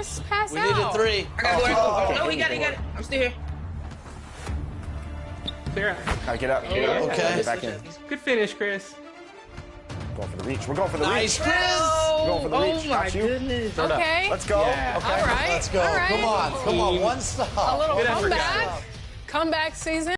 just pass We out. need a 3. I gotta go. No, he got it. I'm still here. Clear out. Gotta get up. Okay. Back in. Good finish, Chris. Going for the reach. We're going for the Nice, reach. Chris. We're going for the reach. Oh my Got you. goodness. Okay. Let's go. Yeah. Okay. All right. Let's go. All right. Come on. Come on. One A stop. little Good effort, comeback. guys. Comeback season.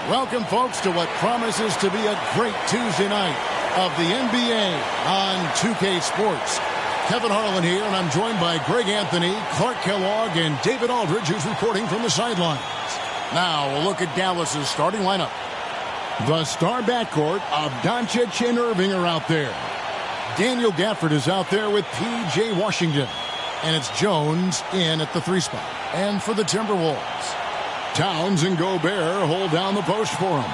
Welcome, folks, to what promises to be a great Tuesday night of the NBA on 2K Sports. Kevin Harlan here, and I'm joined by Greg Anthony, Clark Kellogg, and David Aldridge, who's reporting from the sidelines. Now, we'll look at Dallas's starting lineup. The star backcourt of Doncic and Irving are out there. Daniel Gafford is out there with P.J. Washington. And it's Jones in at the 3 spot. And for the Timberwolves, Towns and Gobert hold down the post for him.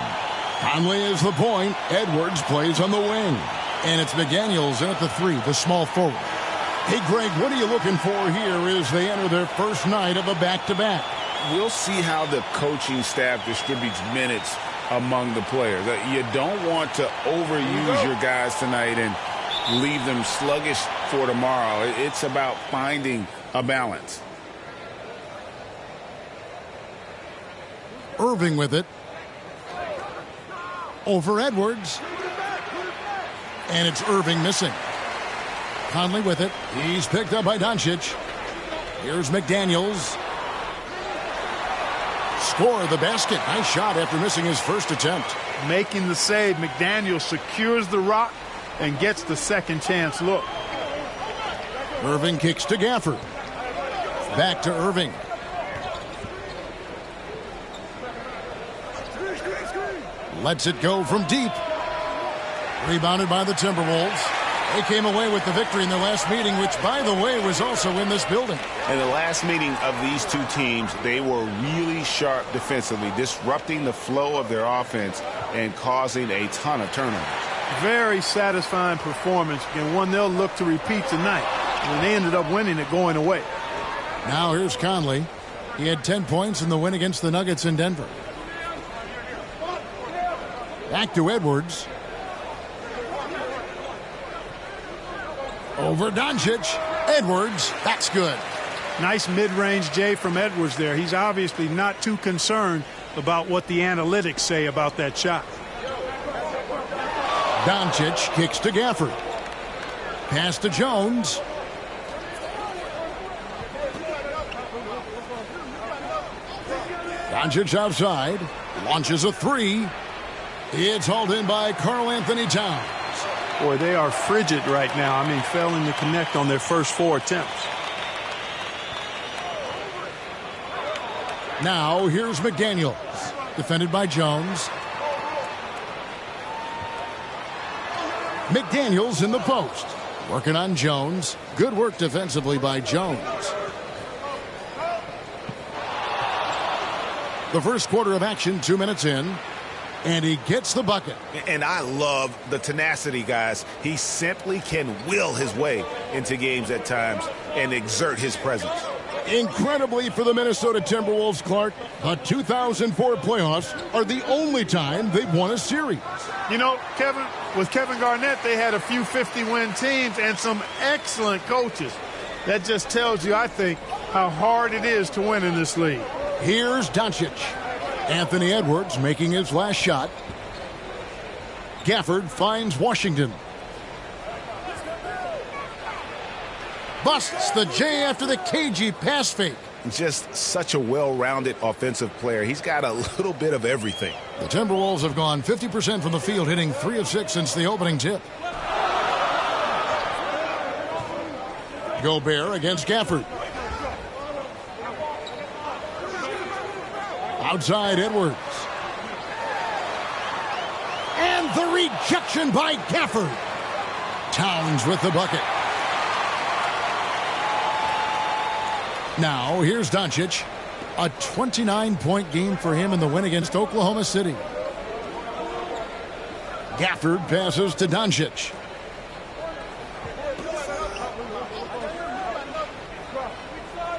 Conley is the point. Edwards plays on the wing. And it's McDaniels in at the 3, the small forward. Hey, Greg, what are you looking for here as they enter their first night of a back-to-back? We'll see how the coaching staff distributes minutes among the players. You don't want to overuse your guys tonight and leave them sluggish for tomorrow. It's about finding a balance. Irving with it. Over Edwards. And it's Irving missing. Conley with it. He's picked up by Doncic. Here's McDaniels. Score the basket. Nice shot after missing his first attempt. Making the save, McDaniels secures the rock and gets the second chance look. Irving kicks to Gafford. Back to Irving. Lets it go from deep. Rebounded by the Timberwolves. They came away with the victory in their last meeting, which, by the way, was also in this building. In the last meeting of these two teams, they were really sharp defensively, disrupting the flow of their offense and causing a ton of turnovers. Very satisfying performance, and one they'll look to repeat tonight. And they ended up winning it going away. Now here's Conley. He had 10 points in the win against the Nuggets in Denver. Back to Edwards. Over Doncic. Edwards. That's good. Nice mid-range J from Edwards there. He's obviously not too concerned about what the analytics say about that shot. Doncic kicks to Gafford. Pass to Jones. Doncic outside. Launches a 3. It's hauled in by Karl Anthony Towns. Boy, they are frigid right now. I mean, failing to connect on their first 4 attempts. Now here's McDaniels. Defended by Jones. McDaniels in the post. Working on Jones. Good work defensively by Jones. The first quarter of action, 2 minutes in. And he gets the bucket. And I love the tenacity, guys. He simply can will his way into games at times and exert his presence. Incredibly for the Minnesota Timberwolves, Clark, the 2004 playoffs are the only time they've won a series. You know, Kevin, with Kevin Garnett, they had a few 50-win teams and some excellent coaches. That just tells you, I think, how hard it is to win in this league. Here's Doncic. Anthony Edwards making his last shot. Gafford finds Washington. Busts the J after the cagey pass fake. Just such a well-rounded offensive player. He's got a little bit of everything. The Timberwolves have gone 50% from the field, hitting 3 of 6 since the opening tip. Gobert against Gafford. Outside Edwards. And the rejection by Gafford. Towns with the bucket. Now, here's Doncic. A 29-point game for him in the win against Oklahoma City. Gafford passes to Doncic.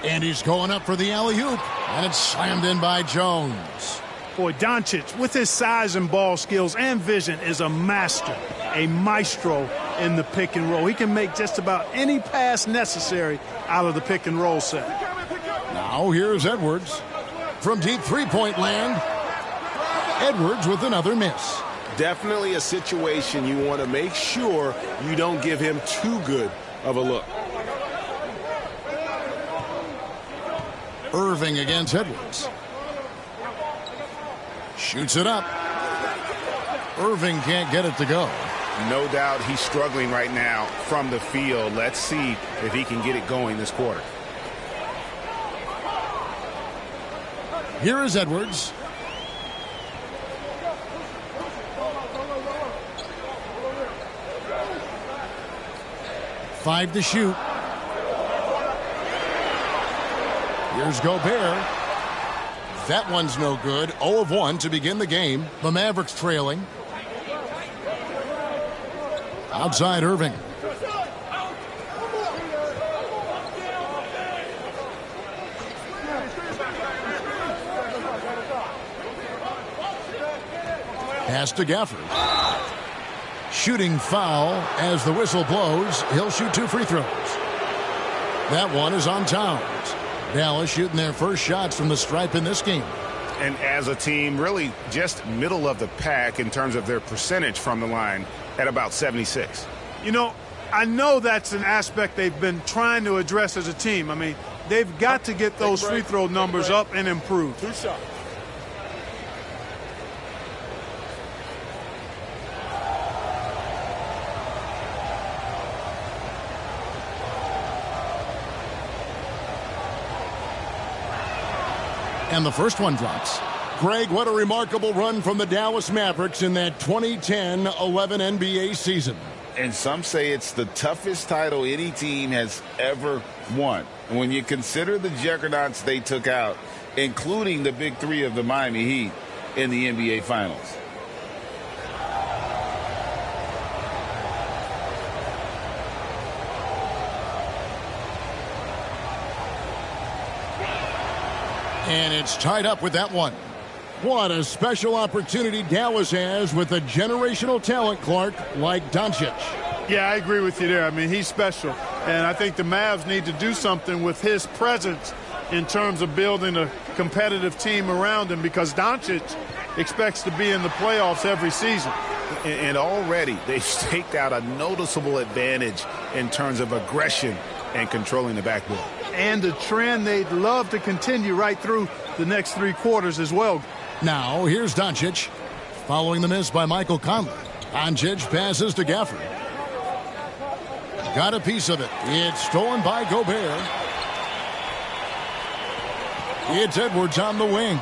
And he's going up for the alley-oop. And it's slammed in by Jones. Boy, Doncic, with his size and ball skills and vision, is a master, a maestro in the pick and roll. He can make just about any pass necessary out of the pick and roll set. Now here's Edwards. From deep three-point land, Edwards with another miss. Definitely a situation you want to make sure you don't give him too good of a look. Irving against Edwards. Shoots it up. Irving can't get it to go. No doubt he's struggling right now from the field. Let's see if he can get it going this quarter. Here is Edwards. Five to shoot. Here's Gobert. That one's no good. 0 of 1 to begin the game. The Mavericks trailing. Outside Irving. Pass to Gafford. Shooting foul as the whistle blows. He'll shoot 2 free throws. That one is on Towns. Dallas shooting their first shots from the stripe in this game. And as a team, really just middle of the pack in terms of their percentage from the line at about 76. You know, I know that's an aspect they've been trying to address as a team. I mean, they've got to get those free throw numbers up and improve. 2 shots. And the first one drops. Greg, what a remarkable run from the Dallas Mavericks in that 2010-11 NBA season. And some say it's the toughest title any team has ever won. And when you consider the juggernauts they took out, including the big three of the Miami Heat in the NBA Finals. And it's tied up with that one. What a special opportunity Dallas has with a generational talent, Clark, like Doncic. Yeah, I agree with you there. I mean, he's special. And I think the Mavs need to do something with his presence in terms of building a competitive team around him, because Doncic expects to be in the playoffs every season. And already they've staked out a noticeable advantage in terms of aggression and controlling the backboard. And a trend they'd love to continue right through the next 3 quarters as well. Now, here's Doncic. Following the miss by Michael Conley. Doncic passes to Gafford. Got a piece of it. It's stolen by Gobert. It's Edwards on the wing.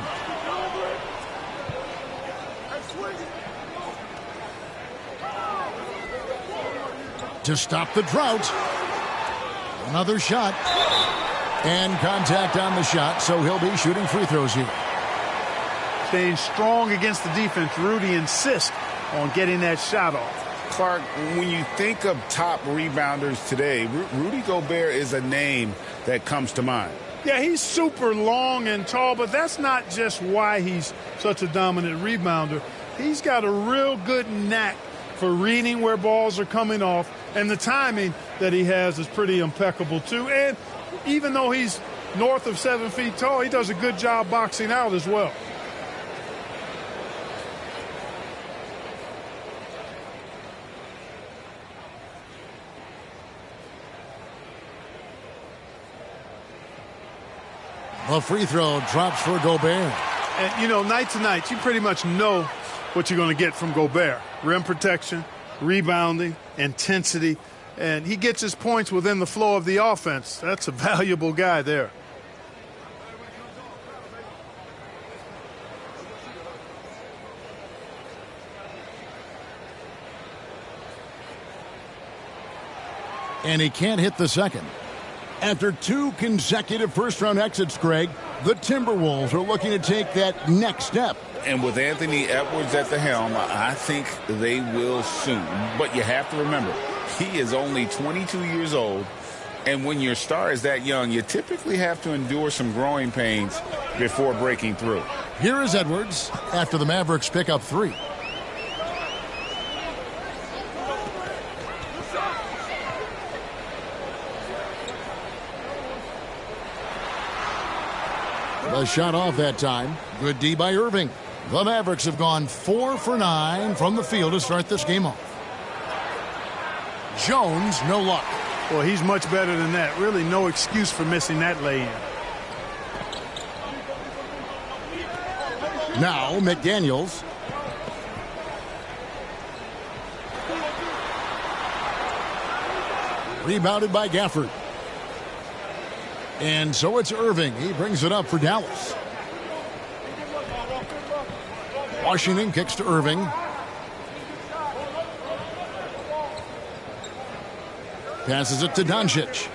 To stop the drought. Another shot. And contact on the shot, so he'll be shooting free throws here. Staying strong against the defense. Rudy insists on getting that shot off. Clark, when you think of top rebounders today, Rudy Gobert is a name that comes to mind. Yeah, he's super long and tall, but that's not just why he's such a dominant rebounder. He's got a real good knack for reading where balls are coming off, and the timing that he has is pretty impeccable too. And even though he's north of 7 feet tall, he does a good job boxing out as well. The free throw drops for Gobert. And, you know, night to night, you pretty much know what you're going to get from Gobert. Rim protection, rebounding, intensity, and he gets his points within the flow of the offense. That's a valuable guy there. And he can't hit the second. After 2 consecutive first-round exits, Greg, the Timberwolves are looking to take that next step. And with Anthony Edwards at the helm, I think they will soon. But you have to remember, he is only 22 years old. And when your star is that young, you typically have to endure some growing pains before breaking through. Here is Edwards after the Mavericks pick up 3. The shot off that time. Good D by Irving. The Mavericks have gone 4 for 9 from the field to start this game off. Jones, no luck. Well, he's much better than that. Really no excuse for missing that lay-in. Now McDaniels. Rebounded by Gafford. And so it's Irving. He brings it up for Dallas. Washington kicks to Irving. Passes it to Doncic.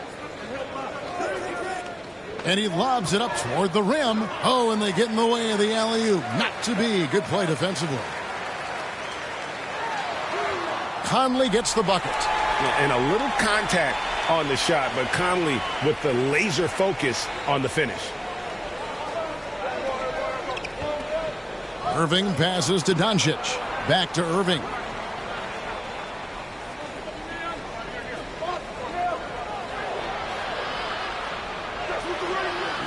And he lobs it up toward the rim. Oh, and they get in the way of the alley-oop. Not to be. Good play defensively. Conley gets the bucket. And a little contact on the shot, but Conley with the laser focus on the finish. Irving passes to Doncic. Back to Irving.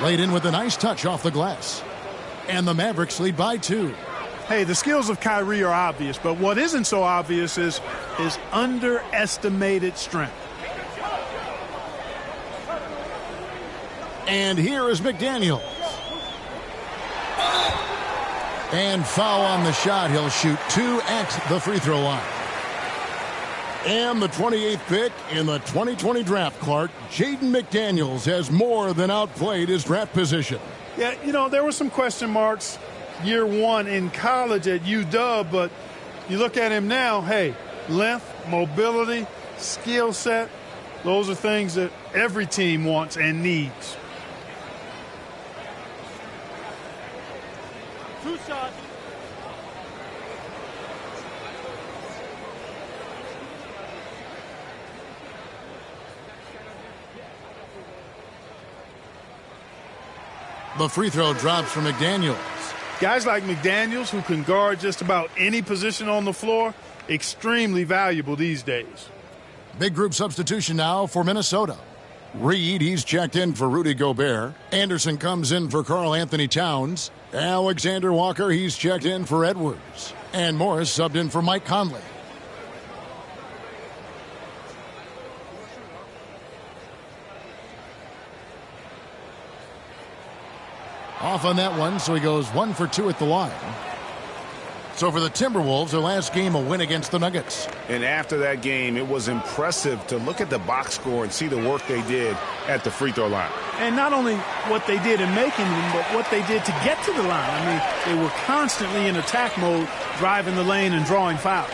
Laid in with a nice touch off the glass. And the Mavericks lead by 2. Hey, the skills of Kyrie are obvious, but what isn't so obvious is his underestimated strength. And here is McDaniels. And foul on the shot. He'll shoot 2 at the free throw line. And the 28th pick in the 2020 draft, Clark, Jaden McDaniels has more than outplayed his draft position. Yeah, you know, there were some question marks year 1 in college at UW, but you look at him now, hey, length, mobility, skill set, those are things that every team wants and needs. 2 shots. The free throw drops for McDaniels. Guys like McDaniels, who can guard just about any position on the floor, extremely valuable these days. Big group substitution now for Minnesota. Reed, he's checked in for Rudy Gobert. Anderson comes in for Karl Anthony Towns. Alexander Walker, he's checked in for Edwards. And Morris subbed in for Mike Conley. Off on that one, so he goes 1 for 2 at the line. So for the Timberwolves, their last game, a win against the Nuggets. And after that game, it was impressive to look at the box score and see the work they did at the free throw line. And not only what they did in making them, but what they did to get to the line. I mean, they were constantly in attack mode, driving the lane and drawing fouls.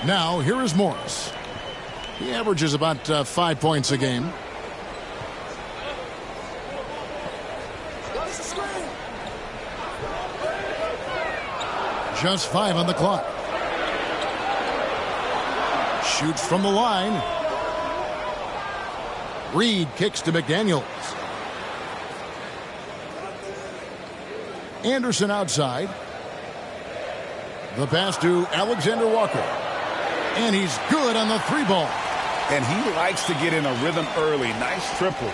Now, here is Morris. He averages about 5 points a game. Just 5 on the clock. Shoots from the line. Reed kicks to McDaniels. Anderson outside. The pass to Alexander Walker. And he's good on the 3-ball. And he likes to get in a rhythm early. Nice triple.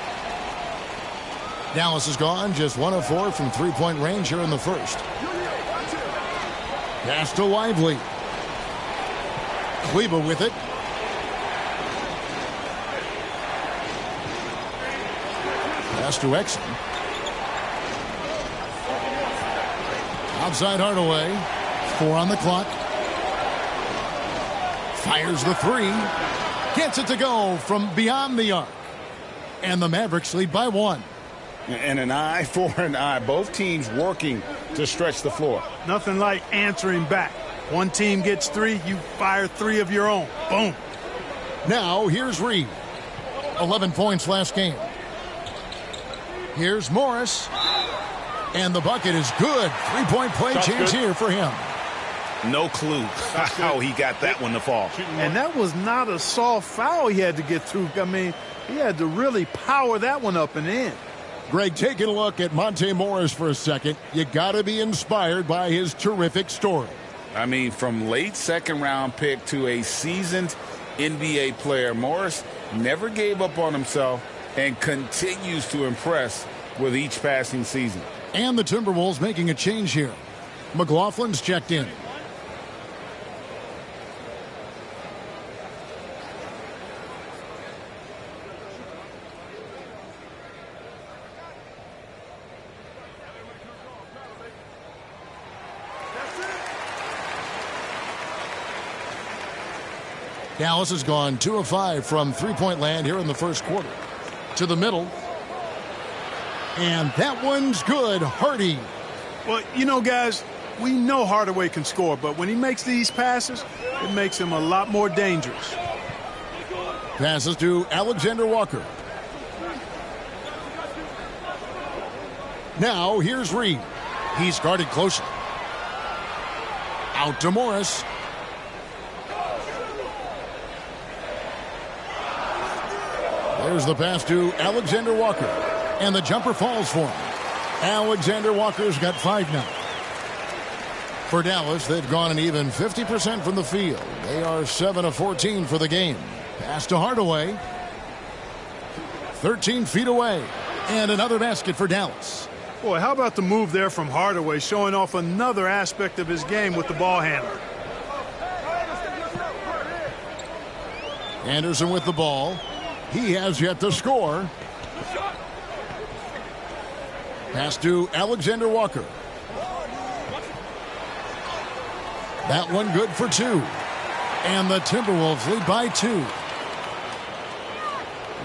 Dallas is gone, just 1 of 4 from three-point range here in the first. Pass to Lively. Kleber with it. Pass to Exum. Outside Hardaway. 4 on the clock. Fires the 3. Gets it to go from beyond the arc. And the Mavericks lead by 1. And an eye for an eye. Both teams working to stretch the floor. Nothing like answering back. One team gets 3, you fire 3 of your own. Boom. Now here's Reed. 11 points last game. Here's Morris. And the bucket is good. 3-point play chance here for him. No clue how he got that one to fall. And that was not a soft foul he had to get through. I mean, he had to really power that one up and in. Greg, taking a look at Monte Morris for a second, you got to be inspired by his terrific story. I mean, from late second-round pick to a seasoned NBA player, Morris never gave up on himself and continues to impress with each passing season. And the Timberwolves making a change here. McLaughlin's checked in. Dallas has gone 2 of 5 from three-point land here in the first quarter. To the middle. And that one's good. Hardy. Well, you know, guys, we know Hardaway can score, but when he makes these passes, it makes him a lot more dangerous. Passes to Alexander Walker. Now here's Reed. He's guarded closely. Out to Morris. There's the pass to Alexander Walker. And the jumper falls for him. Alexander Walker's got 5 now. For Dallas, they've gone an even 50% from the field. They are 7 of 14 for the game. Pass to Hardaway. 13 feet away. And another basket for Dallas. Boy, how about the move there from Hardaway, showing off another aspect of his game with the ball handler. Anderson with the ball. He has yet to score. Pass to Alexander Walker. That one good for 2. And the Timberwolves lead by 2.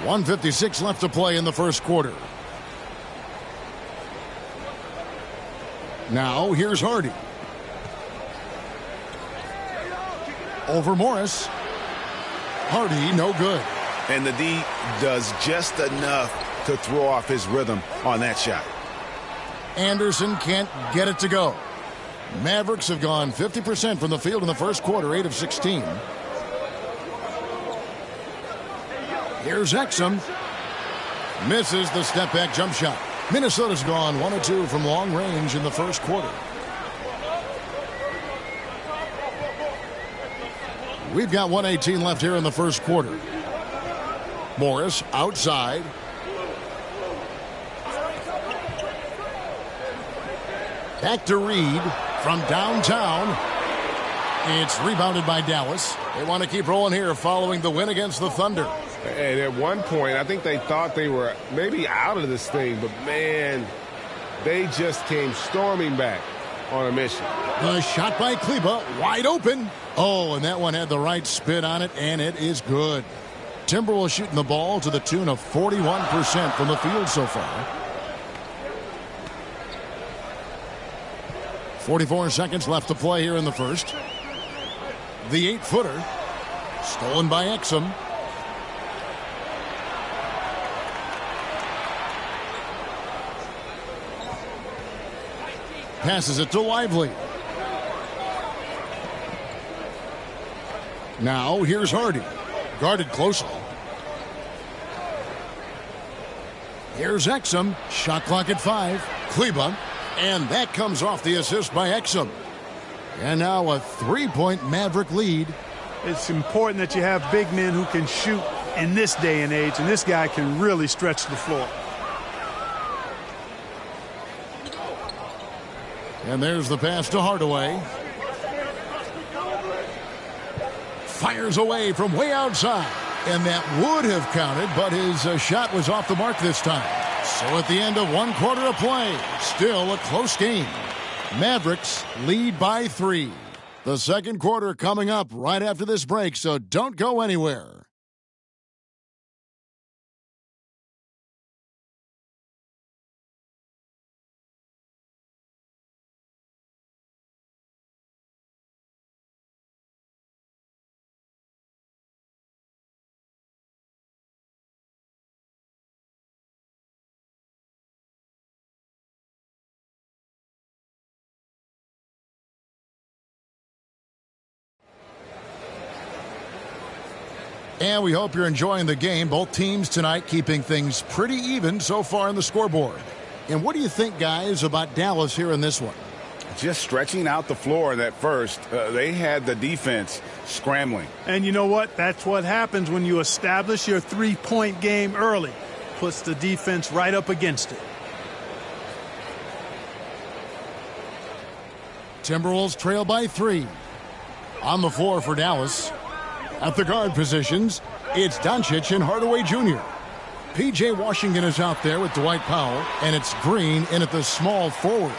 1:56 left to play in the first quarter. Now here's Hardy. Over Morris. Hardy no good. And the D does just enough to throw off his rhythm on that shot. Anderson can't get it to go. Mavericks have gone 50% from the field in the first quarter, 8 of 16. Here's Exum. Misses the step-back jump shot. Minnesota's gone 1 of 2 from long range in the first quarter. We've got 1:18 left here in the first quarter. Morris outside. Back to Reed from downtown. It's rebounded by Dallas. They want to keep rolling here following the win against the Thunder. And at one point, I think they thought they were maybe out of this thing, but man, they just came storming back on a mission. The shot by Kleber, wide open. Oh, and that one had the right spin on it, and it is good. Timberwolves shooting the ball to the tune of 41% from the field so far. 44 seconds left to play here in the first. The 8-footer stolen by Exum. Passes it to Lively. Now here's Hardy. Guarded closely. Here's Exum. Shot clock at 5. Kleber. And that comes off the assist by Exum. And now a 3-point Maverick lead. It's important that you have big men who can shoot in this day and age, and this guy can really stretch the floor. And there's the pass to Hardaway. Fires away from way outside. And that would have counted, but his shot was off the mark this time. So at the end of 1 quarter of play, still a close game. Mavericks lead by 3. The second quarter coming up right after this break, so don't go anywhere. And we hope you're enjoying the game. Both teams tonight keeping things pretty even so far on the scoreboard. And what do you think, guys, about Dallas here in this one? Just stretching out the floor at first. They had the defense scrambling. And you know what? That's what happens when you establish your three-point game early. Puts the defense right up against it. Timberwolves trail by 3. On the floor for Dallas. At the guard positions, it's Doncic and Hardaway Jr. P.J. Washington is out there with Dwight Powell, and it's Green in at the small forward.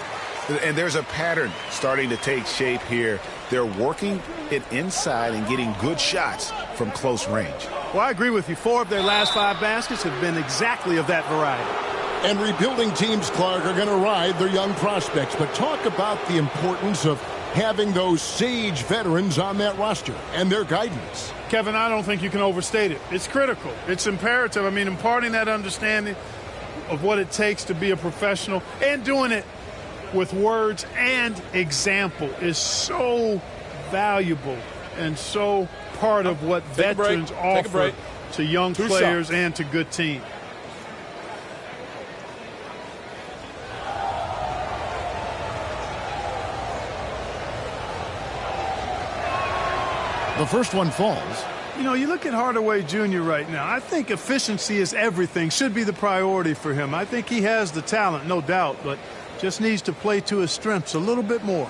And there's a pattern starting to take shape here. They're working it inside and getting good shots from close range. Well, I agree with you. 4 of their last 5 baskets have been exactly of that variety. And rebuilding teams, Clark, are going to ride their young prospects. But talk about the importance of having those sage veterans on that roster and their guidance. Kevin, I don't think you can overstate it. It's critical. It's imperative. I mean, imparting that understanding of what it takes to be a professional and doing it with words and example is so valuable and so part of what veterans offer to young players and to good teams. The first one falls. You know, you look at Hardaway Jr. right now. I think efficiency is everything, should be the priority for him. I think he has the talent, no doubt, but just needs to play to his strengths a little bit more.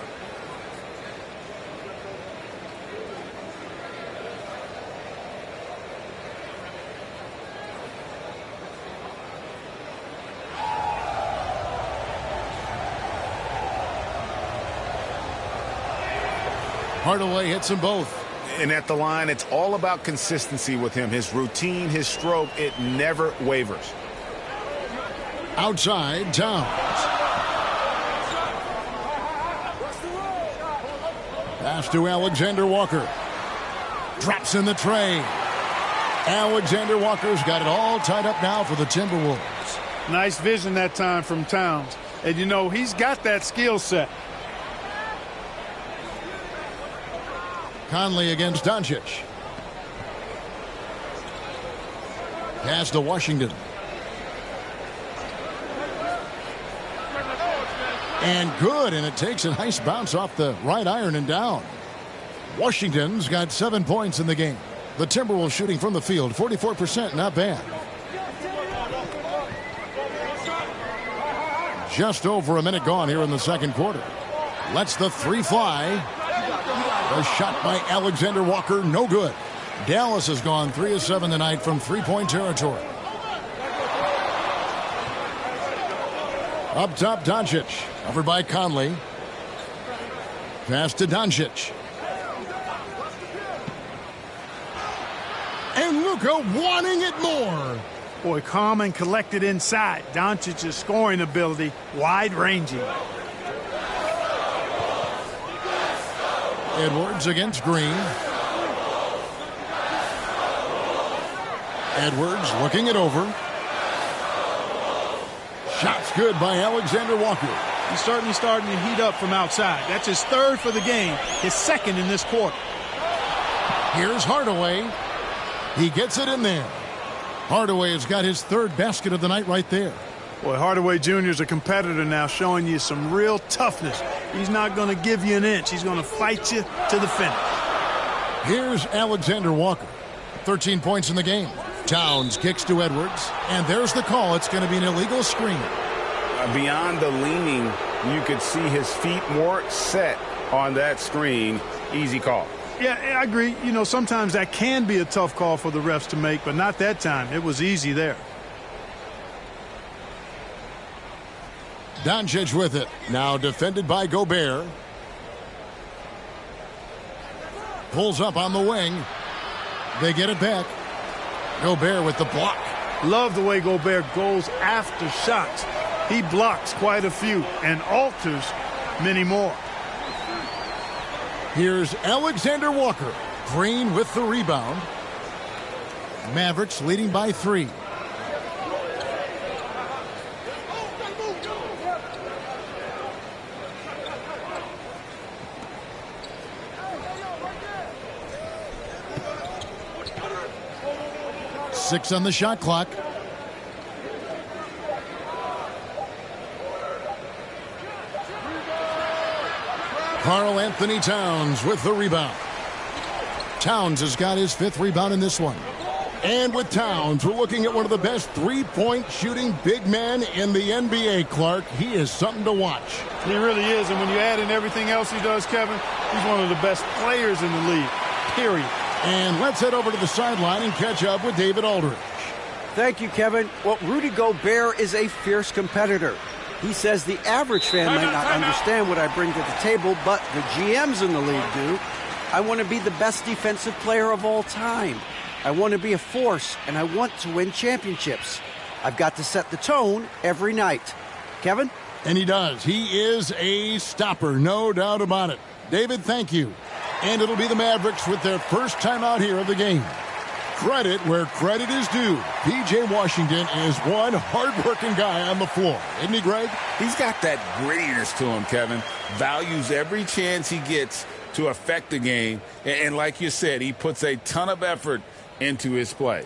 Hardaway hits them both. And at the line, it's all about consistency with him. His routine, his stroke, it never wavers. Outside, Towns. Pass to Alexander Walker. Drops in the tray. Alexander Walker's got it all tied up now for the Timberwolves. Nice vision that time from Towns. And, you know, he's got that skill set. Conley against Doncic. Pass to Washington. And good, and it takes a nice bounce off the right iron and down. Washington's got 7 points in the game. The Timberwolves shooting from the field, 44%, not bad. Just over a minute gone here in the second quarter. Lets the 3 fly. A shot by Alexander Walker, no good. Dallas has gone 3 of 7 tonight from three-point territory. Up top, Doncic. Covered by Conley. Pass to Doncic. And Luka wanting it more. Boy, calm and collected inside. Doncic's scoring ability, wide-ranging. Edwards against Green. Edwards looking it over. Shots good by Alexander Walker. He's certainly starting to heat up from outside. That's his 3rd for the game, his 2nd in this quarter. Here's Hardaway. He gets it in there. Hardaway has got his 3rd basket of the night right there. Boy, Hardaway Jr. is a competitor now, showing you some real toughness. He's not going to give you an inch. He's going to fight you to the finish. Here's Alexander Walker. 13 points in the game. Towns kicks to Edwards, and there's the call. It's going to be an illegal screen. Beyond the leaning, you could see his feet more set on that screen. Easy call. Yeah, I agree. You know, sometimes that can be a tough call for the refs to make, but not that time. It was easy there. Doncic with it. Now defended by Gobert. Pulls up on the wing. They get it back. Gobert with the block. Love the way Gobert goes after shots. He blocks quite a few and alters many more. Here's Alexander Walker. Green with the rebound. Mavericks leading by 3. Six on the shot clock. Karl Anthony Towns with the rebound. Towns has got his 5th rebound in this one. And with Towns, we're looking at one of the best three-point shooting big men in the NBA, Clark. He is something to watch. He really is, and when you add in everything else he does, Kevin, he's one of the best players in the league, period. And let's head over to the sideline and catch up with David Aldridge. Thank you, Kevin. Well, Rudy Gobert is a fierce competitor. He says the average fan might not understand what I bring to the table, but the GMs in the league do. I want to be the best defensive player of all time. I want to be a force, and I want to win championships. I've got to set the tone every night. Kevin? And he does. He is a stopper, no doubt about it. David, thank you. And it'll be the Mavericks with their first time out here of the game. Credit where credit is due. P.J. Washington is one hard-working guy on the floor. Isn't he, Greg? He's got that grittiness to him, Kevin. Values every chance he gets to affect the game. And like you said, he puts a ton of effort into his play.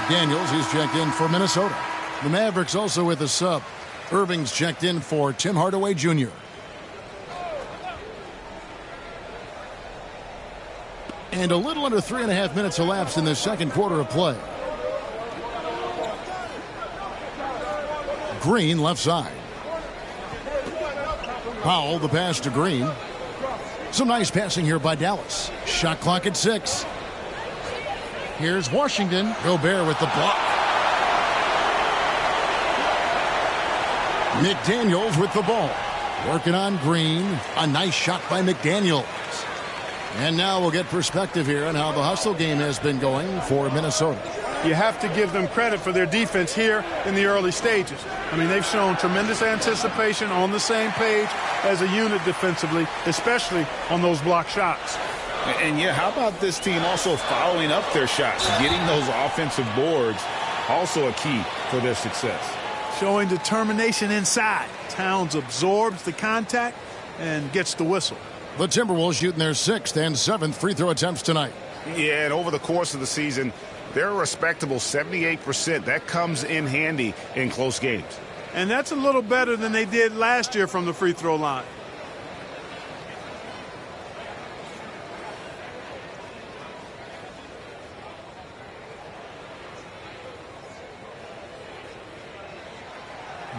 Daniels is checked in for Minnesota. The Mavericks also with a sub. Irving's checked in for Tim Hardaway Jr. And a little under 3.5 minutes elapsed in the second quarter of play. Green left side. Powell the pass to Green. Some nice passing here by Dallas. Shot clock at 6. Here's Washington. Gobert with the block. McDaniels with the ball. Working on Green. A nice shot by McDaniels. And now we'll get perspective here on how the hustle game has been going for Minnesota. You have to give them credit for their defense here in the early stages. I mean, they've shown tremendous anticipation, on the same page as a unit defensively, especially on those block shots. And yeah, how about this team also following up their shots, getting those offensive boards, also a key for their success. Showing determination inside. Towns absorbs the contact and gets the whistle. The Timberwolves shooting their 6th and 7th free throw attempts tonight. Yeah, and over the course of the season, they're a respectable 78%. That comes in handy in close games. And that's a little better than they did last year from the free throw line.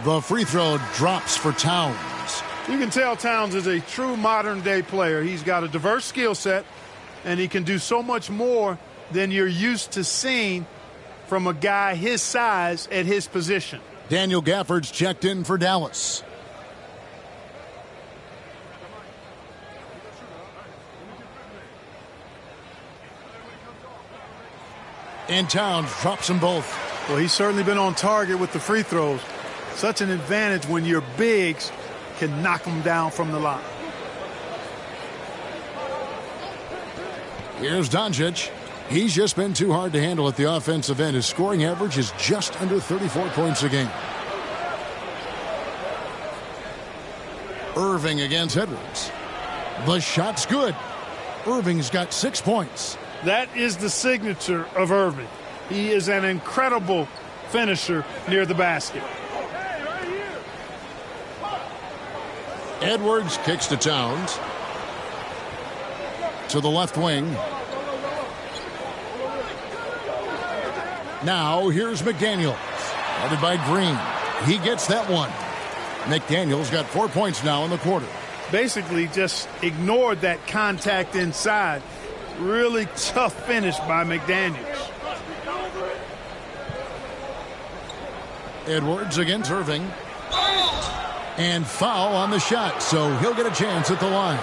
The free throw drops for Towns. You can tell Towns is a true modern-day player. He's got a diverse skill set, and he can do so much more than you're used to seeing from a guy his size at his position. Daniel Gafford's checked in for Dallas. And Towns drops them both. Well, he's certainly been on target with the free throws. Such an advantage when your bigs can knock them down from the line. Here's Doncic. He's just been too hard to handle at the offensive end. His scoring average is just under 34 points a game. Irving against Edwards. The shot's good. Irving's got 6 points. That is the signature of Irving. He is an incredible finisher near the basket. Edwards kicks to Towns. To the left wing. Now here's McDaniels. Guarded by Green. He gets that one. McDaniels got 4 points now in the quarter. Basically just ignored that contact inside. Really tough finish by McDaniels. Edwards against Irving. And foul on the shot, so he'll get a chance at the line.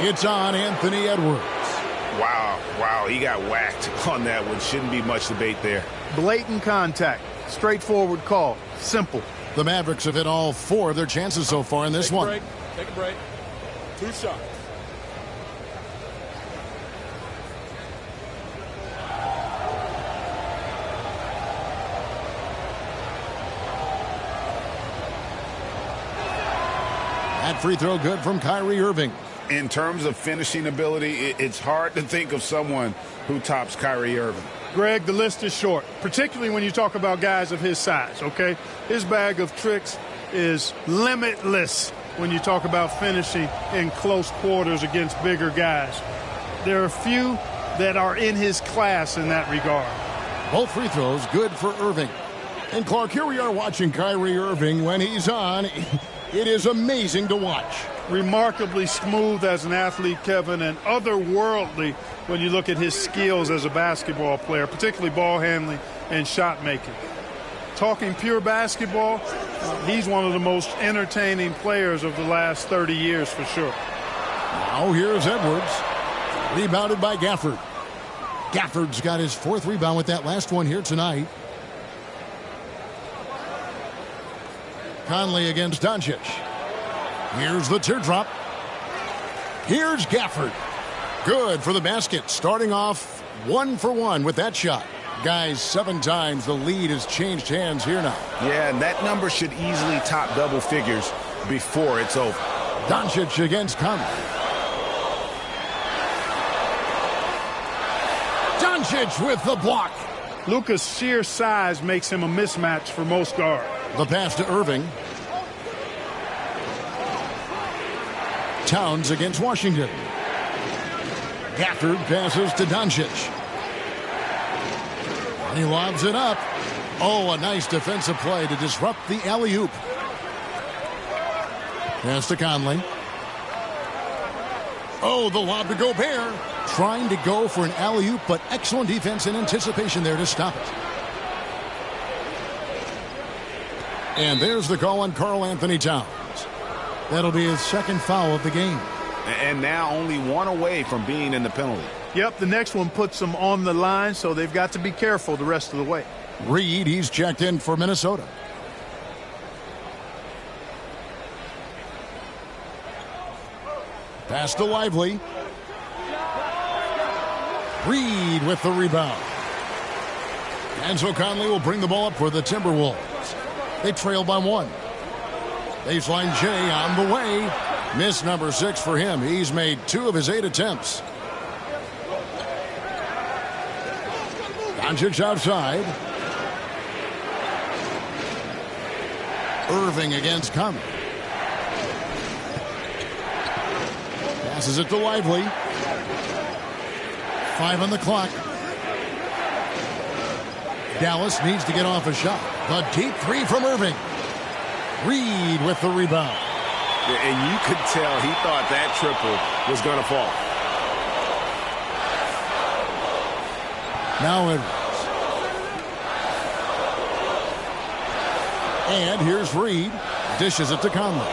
It's on Anthony Edwards. Wow, he got whacked on that one. Shouldn't be much debate there. Blatant contact. Straightforward call. Simple. The Mavericks have hit all 4 of their chances so far in this one. Take a break. 2 shots. That free throw good from Kyrie Irving. In terms of finishing ability, it's hard to think of someone who tops Kyrie Irving. Greg, the list is short, particularly when you talk about guys of his size, okay? His bag of tricks is limitless when you talk about finishing in close quarters against bigger guys. There are few that are in his class in that regard. Both free throws good for Irving. And Clark, here we are watching Kyrie Irving. When he's on, it is amazing to watch. Remarkably smooth as an athlete, Kevin, and otherworldly when you look at his skills as a basketball player, particularly ball handling and shot making. Talking pure basketball, he's one of the most entertaining players of the last 30 years for sure. Now here's Edwards. Rebounded by Gafford. Gafford's got his 4th rebound with that last one here tonight. Conley against Doncic. Here's the teardrop. Here's Gafford. Good for the basket. Starting off 1 for 1 with that shot. Guys, 7 times the lead has changed hands here now. Yeah, and that number should easily top double figures before it's over. Doncic against Conley. Doncic with the block. Luka's sheer size makes him a mismatch for most guards. The pass to Irving. Towns against Washington. Gafford passes to Doncic. And he lobs it up. Oh, a nice defensive play to disrupt the alley-oop. Pass to Conley. Oh, the lob to Gobert. Trying to go for an alley-oop, but excellent defense and anticipation there to stop it. And there's the call on Karl Anthony Towns. That'll be his 2nd foul of the game. And now only 1 away from being in the penalty. Yep, the next one puts them on the line, so they've got to be careful the rest of the way. Reed, he's checked in for Minnesota. Pass to Lively. Reed with the rebound. And so Conley will bring the ball up for the Timberwolves. They trail by 1. Baseline J on the way. Miss number 6 for him. He's made 2 of his 8 attempts. Doncic outside. Irving against Conley. Passes it to Lively. 5 on the clock. Dallas needs to get off a shot. The deep 3 from Irving. Reed with the rebound. And you could tell he thought that triple was going to fall. Now Edwards. And here's Reed. Dishes it to Conley.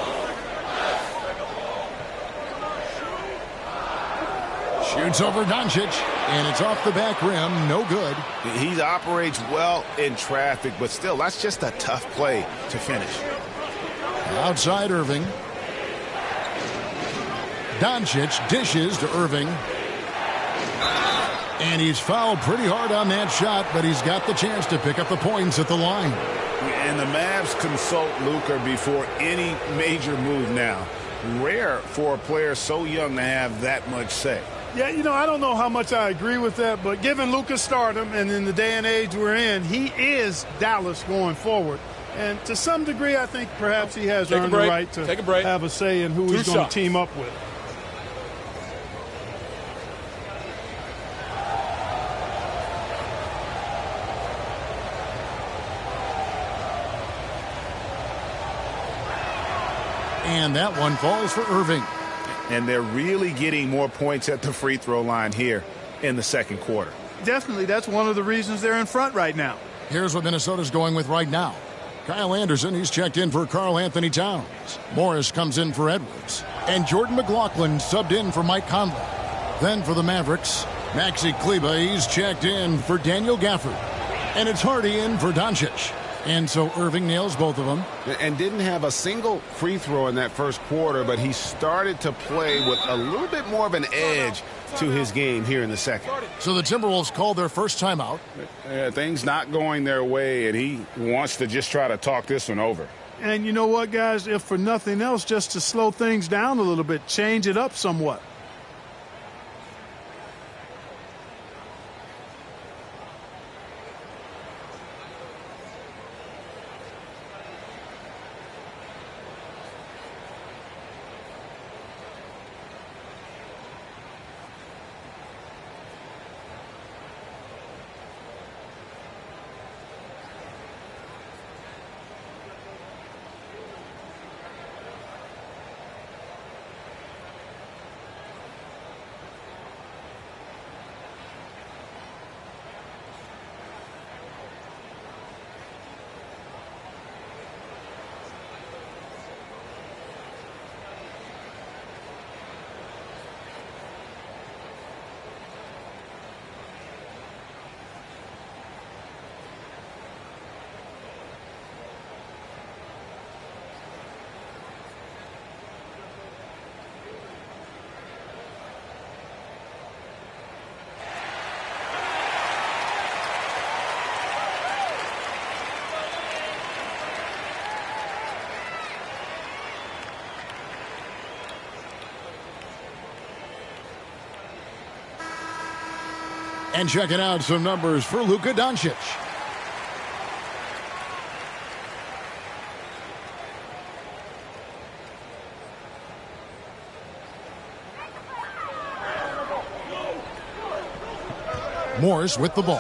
Shoots over Doncic. And it's off the back rim. No good. He operates well in traffic, but still, that's just a tough play to finish. Outside Irving. Doncic dishes to Irving. And he's fouled pretty hard on that shot, but he's got the chance to pick up the points at the line. And the Mavs consult Luka before any major move now. Rare for a player so young to have that much say. Yeah, you know, I don't know how much I agree with that, but given Luka's stardom and in the day and age we're in, he is Dallas going forward. And to some degree, I think perhaps he has earned the right to have a say in who he's going to team up with. And that one falls for Irving. And they're really getting more points at the free throw line here in the second quarter. Definitely, that's one of the reasons they're in front right now. Here's what Minnesota's going with right now. Kyle Anderson, he's checked in for Karl Anthony Towns. Morris comes in for Edwards. And Jordan McLaughlin subbed in for Mike Conley. Then for the Mavericks, Maxi Kleber, he's checked in for Daniel Gafford. And it's Hardy in for Doncic. And so Irving nails both of them. And didn't have a single free throw in that first quarter, but he started to play with a little bit more of an edge to his game here in the second. So the Timberwolves called their first timeout. Things not going their way, and he wants to just try to talk this one over. And you know what, guys? If for nothing else, just to slow things down a little bit, change it up somewhat. And checking out some numbers for Luka Doncic. Morris with the ball.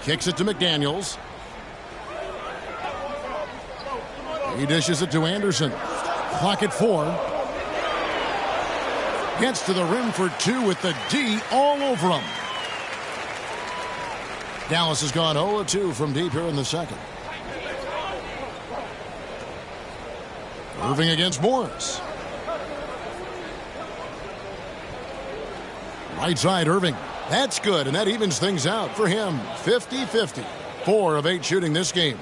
Kicks it to McDaniels. He dishes it to Anderson. Clock at 4. Gets to the rim for 2 with the D all over him. Dallas has gone 0-2 from deep here in the second. Irving against Morris. Right side Irving. That's good, and that evens things out for him. 50-50. 4 of 8 shooting this game.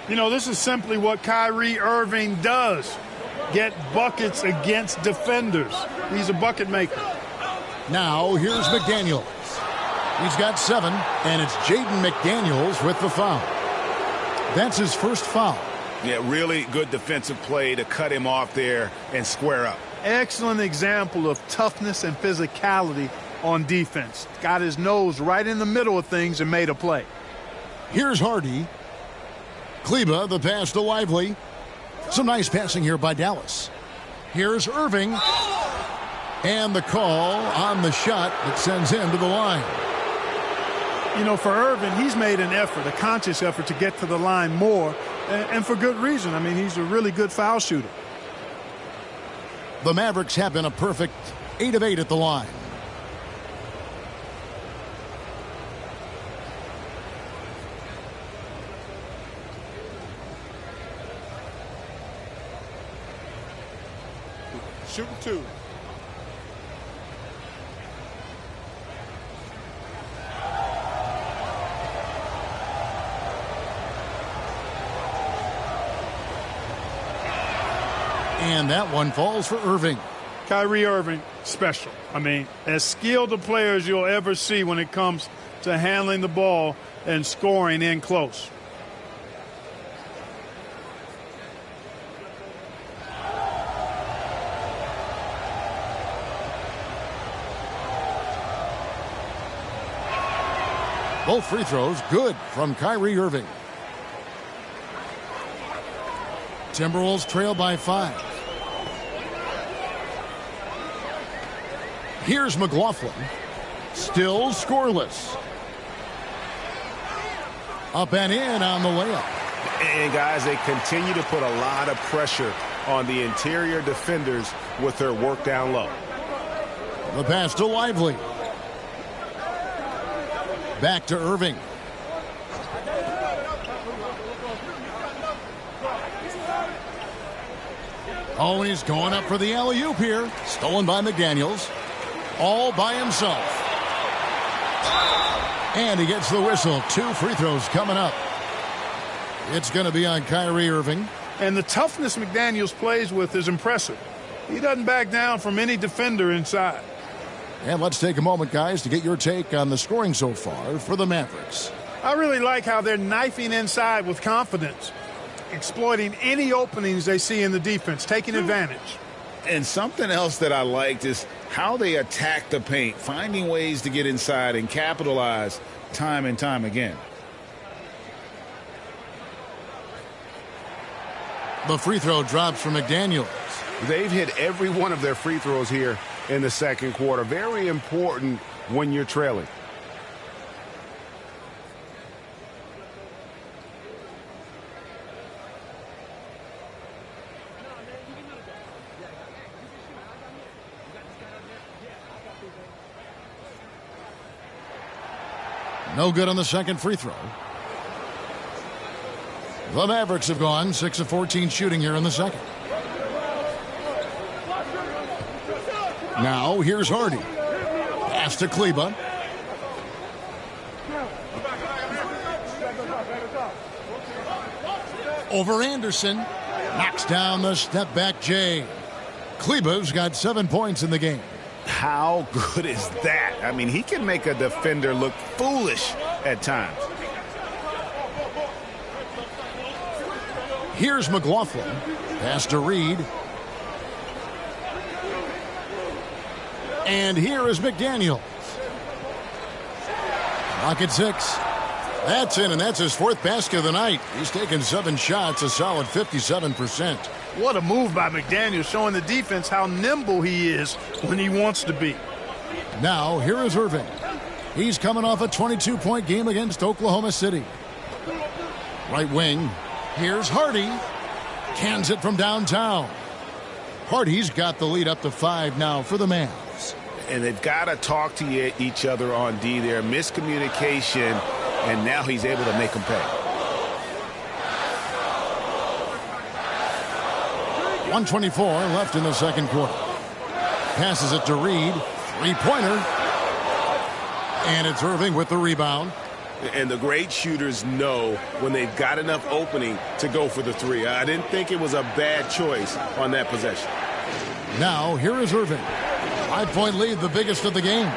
You know, this is simply what Kyrie Irving does. Get buckets against defenders. He's a bucket maker. Now, here's McDaniels. He's got 7, and it's Jaden McDaniels with the foul. That's his first foul. Yeah, really good defensive play to cut him off there and square up. Excellent example of toughness and physicality on defense. Got his nose right in the middle of things and made a play. Here's Hardy. Kleber, the pass to Lively. Some nice passing here by Dallas. Here's Irving. And the call on the shot that sends him to the line. you know, for Irving, he's made an effort, a conscious effort to get to the line more, and for good reason. I mean, he's a really good foul shooter. The Mavericks have been a perfect 8 of 8 at the line. Shooting 2. And that one falls for Irving. Kyrie Irving, special. I mean, as skilled a player as you'll ever see when it comes to handling the ball and scoring in close. Both free throws good from Kyrie Irving. Timberwolves trail by 5. Here's McLaughlin. Still scoreless. Up and in on the layup. And, guys, they continue to put a lot of pressure on the interior defenders with their work down low. The pass to Lively. Back to Irving. Oh, he's going up for the alley-oop here. Stolen by McDaniels. All by himself. And he gets the whistle. 2 free throws coming up. It's going to be on Kyrie Irving. And the toughness McDaniels plays with is impressive. He doesn't back down from any defender inside. And let's take a moment, guys, to get your take on the scoring so far for the Mavericks. I really like how they're knifing inside with confidence, exploiting any openings they see in the defense, taking advantage. And something else that I liked is how they attack the paint, finding ways to get inside and capitalize time and time again. The free throw drops from McDaniels. They've hit every one of their free throws here in the second quarter. Very important when you're trailing. No good on the second free throw. The Mavericks have gone 6 of 14 shooting here in the second. Now here's Hardy. Pass to Kleba. Over Anderson. Knocks down the step back Jay. Kleba's got 7 points in the game. How good is that? I mean, he can make a defender look foolish at times. Here's McLaughlin. Pass to Reed. And here is McDaniels. Rocket 6. That's in, and that's his 4th basket of the night. He's taken 7 shots, a solid 57%. What a move by McDaniel, showing the defense how nimble he is when he wants to be. Now, here is Irving. He's coming off a 22-point game against Oklahoma City. Right wing. Here's Hardy. Cans it from downtown. Hardy's got the lead up to 5 now for the Mavs. And they've got to talk to each other on D there. Miscommunication, and now he's able to make them pay. 1:24 left in the second quarter. Passes it to Reed. 3-pointer. And it's Irving with the rebound. And the great shooters know when they've got enough opening to go for the 3. I didn't think it was a bad choice on that possession. Now, here is Irving. 5-point lead, the biggest of the game.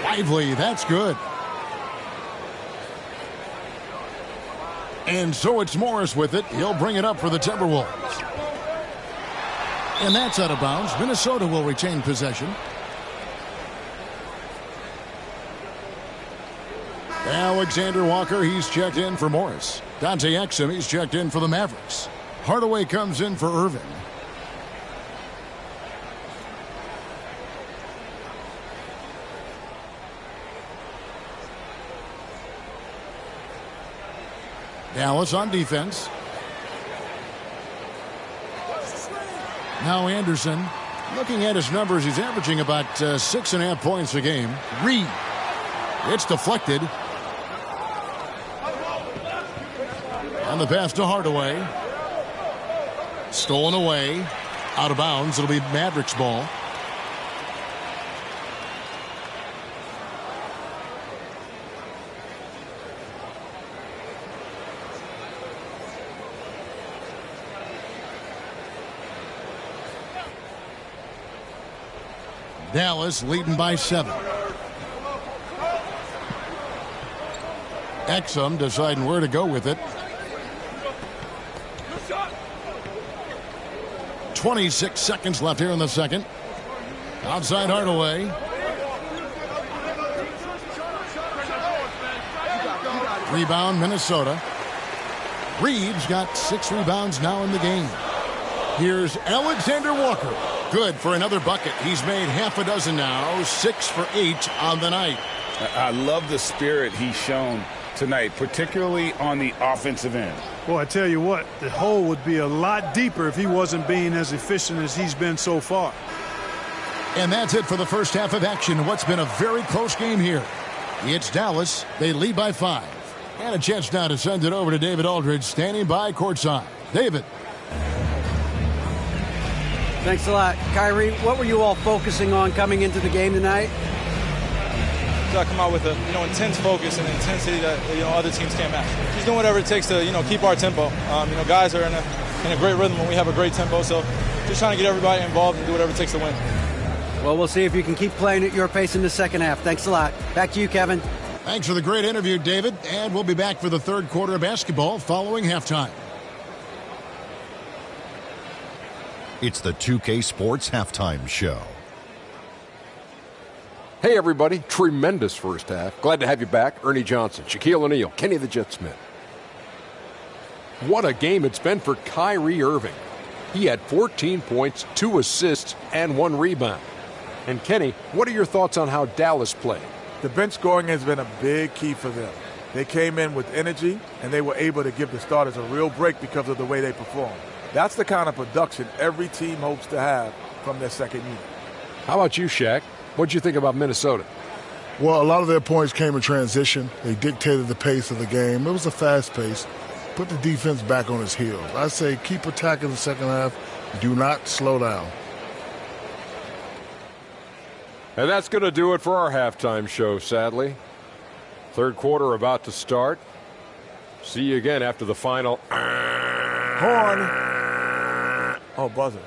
Lively, that's good. And so it's Morris with it. He'll bring it up for the Timberwolves. And that's out of bounds. Minnesota will retain possession. Alexander Walker, he's checked in for Morris. Dante Exum, he's checked in for the Mavericks. Hardaway comes in for Irving. Dallas on defense. Now Anderson. Looking at his numbers, he's averaging about 6.5 points a game. Reed. It's deflected. On the pass to Hardaway. Stolen away. Out of bounds. It'll be Mavericks ball. Dallas leading by 7. Exum deciding where to go with it. 26 seconds left here in the second. Outside Hardaway. Rebound Minnesota. Reed's got 6 rebounds now in the game. Here's Alexander Walker. Good for another bucket. He's made half a dozen now. 6 for 8 on the night. I love the spirit he's shown tonight, particularly on the offensive end. Well, I tell you what, the hole would be a lot deeper if he wasn't being as efficient as he's been so far. And that's it for the first half of action. What's been a very close game here. It's Dallas. They lead by 5. And a chance now to send it over to David Aldridge, standing by courtside. David. Thanks a lot. Kyrie, what were you all focusing on coming into the game tonight? So I come out with a intense focus and intensity that other teams can't match. Just doing whatever it takes to keep our tempo. Guys are in a great rhythm when we have a great tempo. So just trying to get everybody involved and do whatever it takes to win. Well, we'll see if you can keep playing at your pace in the second half. Thanks a lot. Back to you, Kevin. Thanks for the great interview, David. And we'll be back for the third quarter of basketball following halftime. It's the 2K Sports Halftime Show. Hey, everybody. Tremendous first half. Glad to have you back. Ernie Johnson, Shaquille O'Neal, Kenny the Jet Smith. What a game it's been for Kyrie Irving. He had 14 points, 2 assists, and 1 rebound. And Kenny, what are your thoughts on how Dallas played? The bench scoring has been a big key for them. They came in with energy, and they were able to give the starters a real break because of the way they performed. That's the kind of production every team hopes to have from their second unit. How about you, Shaq? What'd you think about Minnesota? Well, a lot of their points came in transition. They dictated the pace of the game. It was a fast pace. Put the defense back on its heels. I say keep attacking the second half. Do not slow down. And that's going to do it for our halftime show, sadly. Third quarter about to start. See you again after the final. Horn. Oh, buzzer.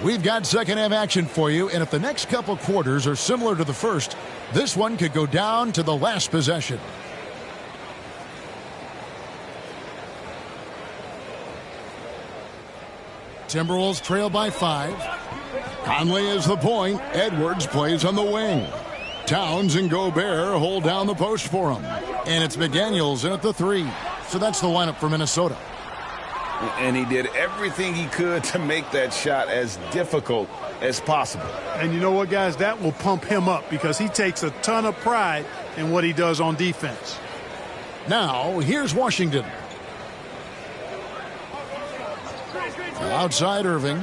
We've got second half action for you, and if the next couple quarters are similar to the first, this one could go down to the last possession. Timberwolves trail by 5. Conley is the point. Edwards plays on the wing. Towns and Gobert hold down the post for him. And it's McDaniels in at the 3. So that's the lineup for Minnesota. And he did everything he could to make that shot as difficult as possible. And you know what, guys? That will pump him up because he takes a ton of pride in what he does on defense. Now, here's Washington. Outside Irving.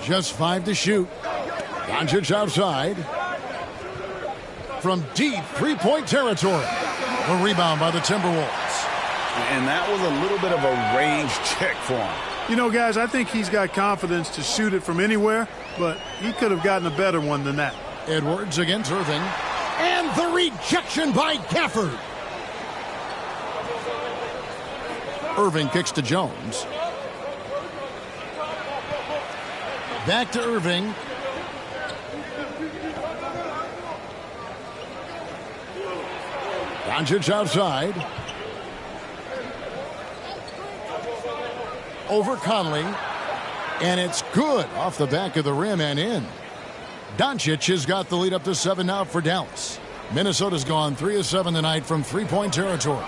Just 5 to shoot. Doncic outside. From deep three-point territory. The rebound by the Timberwolves. And that was a little bit of a range check for him. You know, guys, I think he's got confidence to shoot it from anywhere, but he could have gotten a better one than that. Edwards against Irving. And the rejection by Gafford. Irving kicks to Jones. Back to Irving. Doncic outside. Over Conley. And it's good off the back of the rim and in. Doncic has got the lead up to 7 now for Dallas. Minnesota's gone 3 of 7 tonight from three-point territory.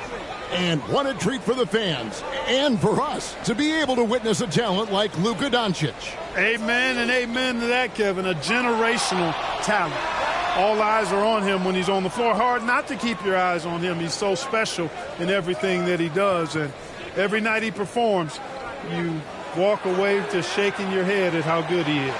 And what a treat for the fans and for us to be able to witness a talent like Luka Doncic. Amen and amen to that, Kevin. A generational talent. All eyes are on him when he's on the floor. Hard not to keep your eyes on him. He's so special in everything that he does. And every night he performs, you walk away just shaking your head at how good he is.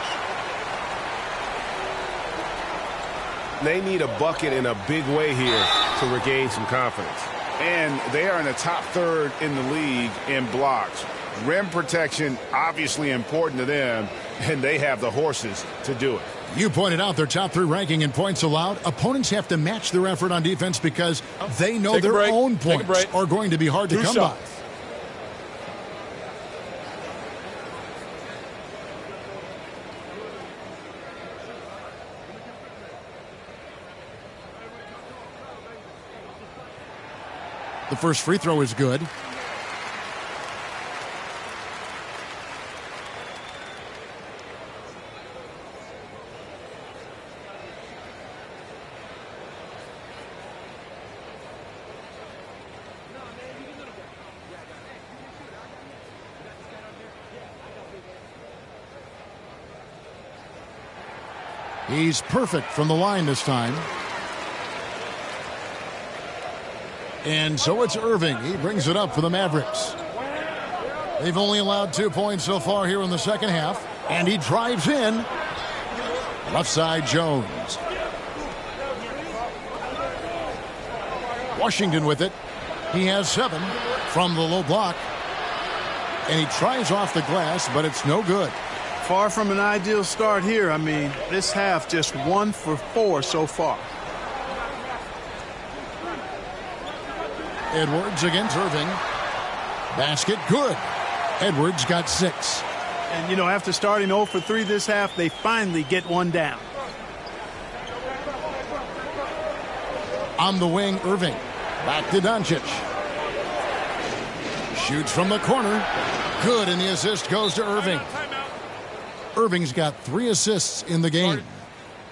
They need a bucket in a big way here to regain some confidence. And they are in the top third in the league in blocks. Rim protection, obviously important to them, and they have the horses to do it. You pointed out their top 3 ranking in points allowed. Opponents have to match their effort on defense because they know their own points are going to be hard to come by. The first free throw is good. He's perfect from the line this time. And so it's Irving. He brings it up for the Mavericks. They've only allowed 2 points so far here in the second half. And he drives in. Left side, Jones. Washington with it. He has 7 from the low block. And he tries off the glass, but it's no good. Far from an ideal start here. I mean, this half just 1 for 4 so far. Edwards against Irving. Basket good. Edwards got 6. And, you know, after starting 0 for 3 this half, they finally get one down. On the wing, Irving. Back to Doncic. Shoots from the corner. Good, and the assist goes to Irving. Irving's got 3 assists in the game.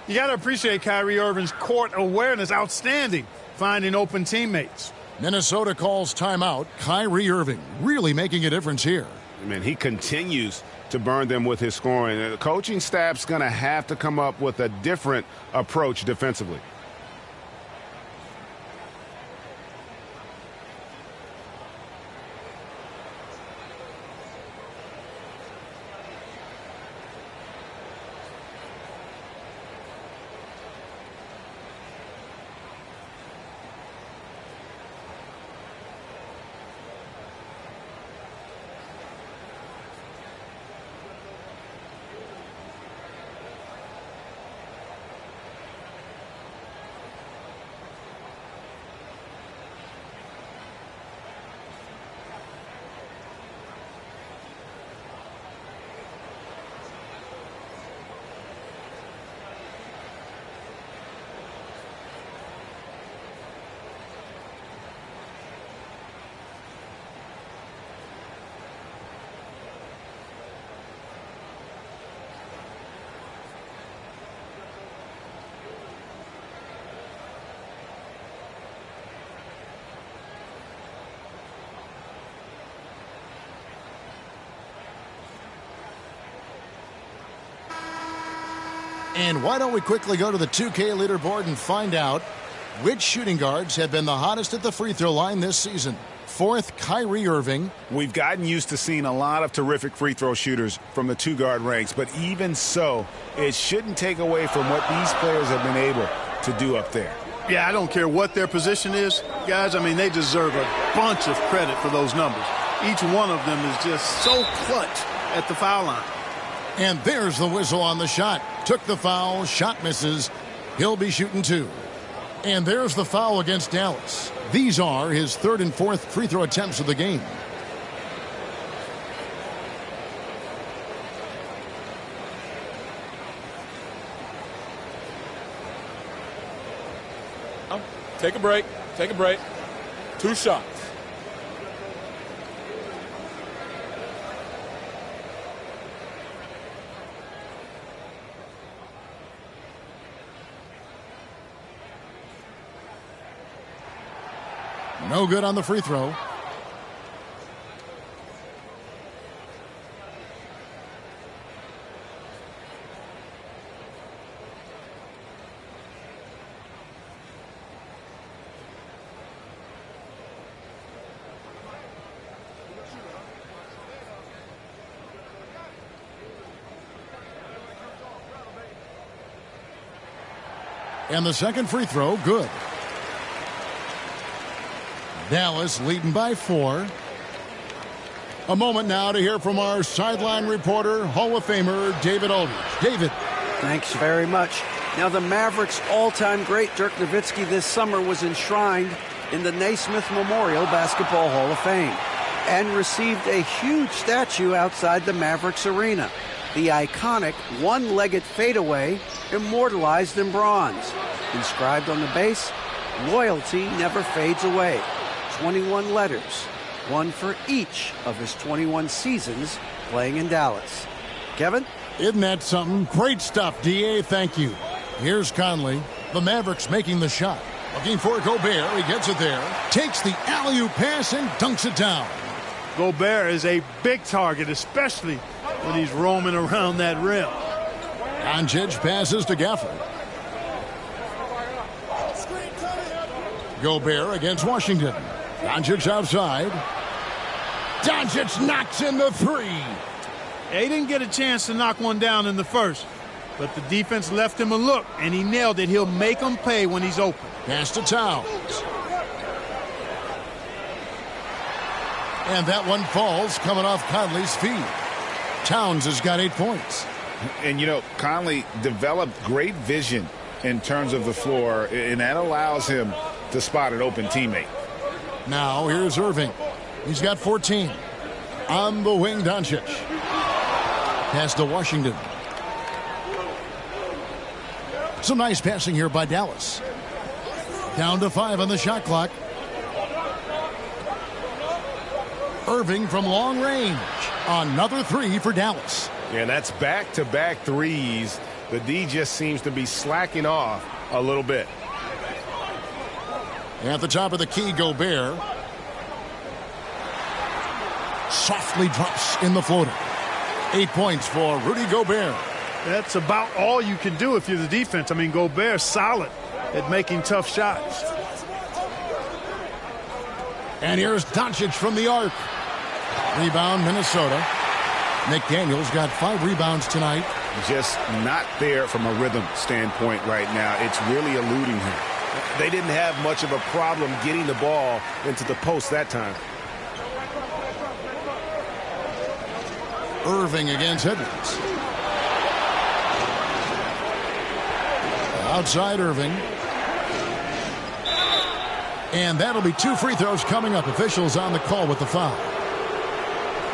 You got to appreciate Kyrie Irving's court awareness. Outstanding. Finding open teammates. Minnesota calls timeout. Kyrie Irving really making a difference here. I mean, he continues to burn them with his scoring. The coaching staff's going to have to come up with a different approach defensively. And why don't we quickly go to the 2K leaderboard and find out which shooting guards have been the hottest at the free throw line this season. 4th, Kyrie Irving. We've gotten used to seeing a lot of terrific free throw shooters from the 2-guard ranks, but even so, it shouldn't take away from what these players have been able to do up there. Yeah, I don't care what their position is, guys. I mean, they deserve a bunch of credit for those numbers. Each one of them is just so clutch at the foul line. And there's the whistle on the shot. Took the foul, shot misses. He'll be shooting 2. And there's the foul against Dallas. These are his 3rd and 4th free throw attempts of the game. Take a break. Take a break. 2 shots. No good on the free throw. And the second free throw, good. Dallas leading by 4. A moment now to hear from our sideline reporter, Hall of Famer David Aldridge. David. Thanks very much. Now, the Mavericks' all-time great Dirk Nowitzki this summer was enshrined in the Naismith Memorial Basketball Hall of Fame and received a huge statue outside the Mavericks arena. The iconic one-legged fadeaway immortalized in bronze. Inscribed on the base, loyalty never fades away. 21 letters, one for each of his 21 seasons playing in Dallas. Kevin? Isn't that something? Great stuff, D.A. Thank you. Here's Conley. The Mavericks making the shot. Looking for Gobert. He gets it there. Takes the alley-oop pass and dunks it down. Gobert is a big target, especially when he's roaming around that rim. Doncic passes to Gafford. Gobert against Washington. Doncic outside. Doncic knocks in the 3. He didn't get a chance to knock one down in the first, but the defense left him a look, and he nailed it. He'll make them pay when he's open. Pass to Towns. And that one falls coming off Conley's feet. Towns has got 8 points. And, you know, Conley developed great vision in terms of the floor, and that allows him to spot an open teammate. Now here's Irving. He's got 14. On the wing, Doncic. Pass to Washington. Some nice passing here by Dallas. Down to 5 on the shot clock. Irving from long range. Another 3 for Dallas. Yeah, and that's back-to-back threes. The D just seems to be slacking off a little bit. At the top of the key, Gobert. Softly drops in the floater. 8 points for Rudy Gobert. That's about all you can do if you're the defense. I mean, Gobert's solid at making tough shots. And here's Doncic from the arc. Rebound, Minnesota. McDaniel's got 5 rebounds tonight. Just not there from a rhythm standpoint right now. It's really eluding him. They didn't have much of a problem getting the ball into the post that time. Irving against Edwards. Outside Irving. And that'll be 2 free throws coming up. Officials on the call with the foul.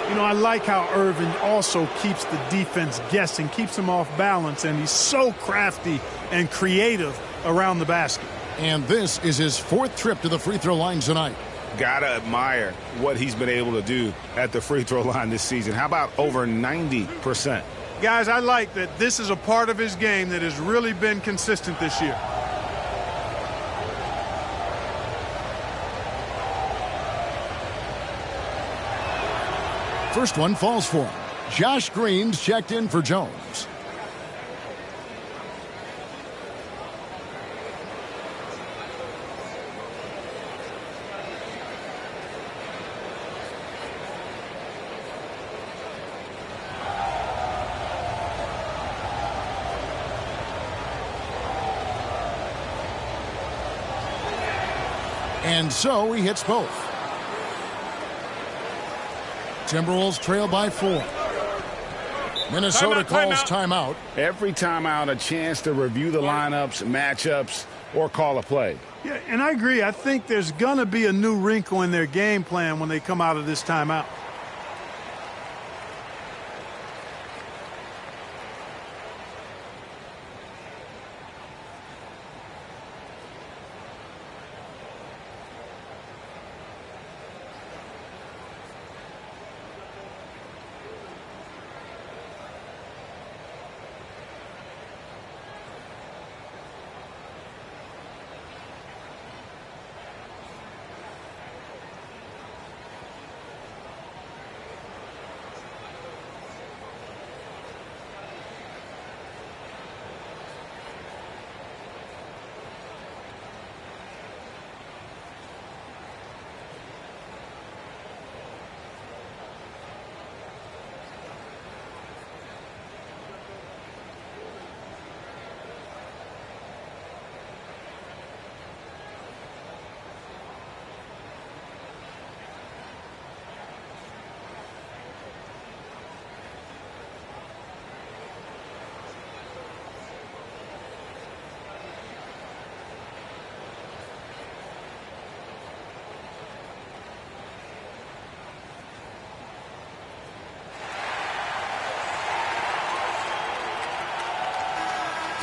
You know, I like how Irving also keeps the defense guessing, keeps them off balance, and he's so crafty and creative around the basket. And this is his 4th trip to the free throw line tonight. Gotta admire what he's been able to do at the free throw line this season. How about over 90%? Guys, I like that this is a part of his game that has really been consistent this year. First one falls for him. Josh Green's checked in for Jones. And so he hits both. Timberwolves trail by 4. Minnesota calls timeout. Every timeout, a chance to review the lineups, matchups, or call a play. Yeah, and I agree. I think there's going to be a new wrinkle in their game plan when they come out of this timeout.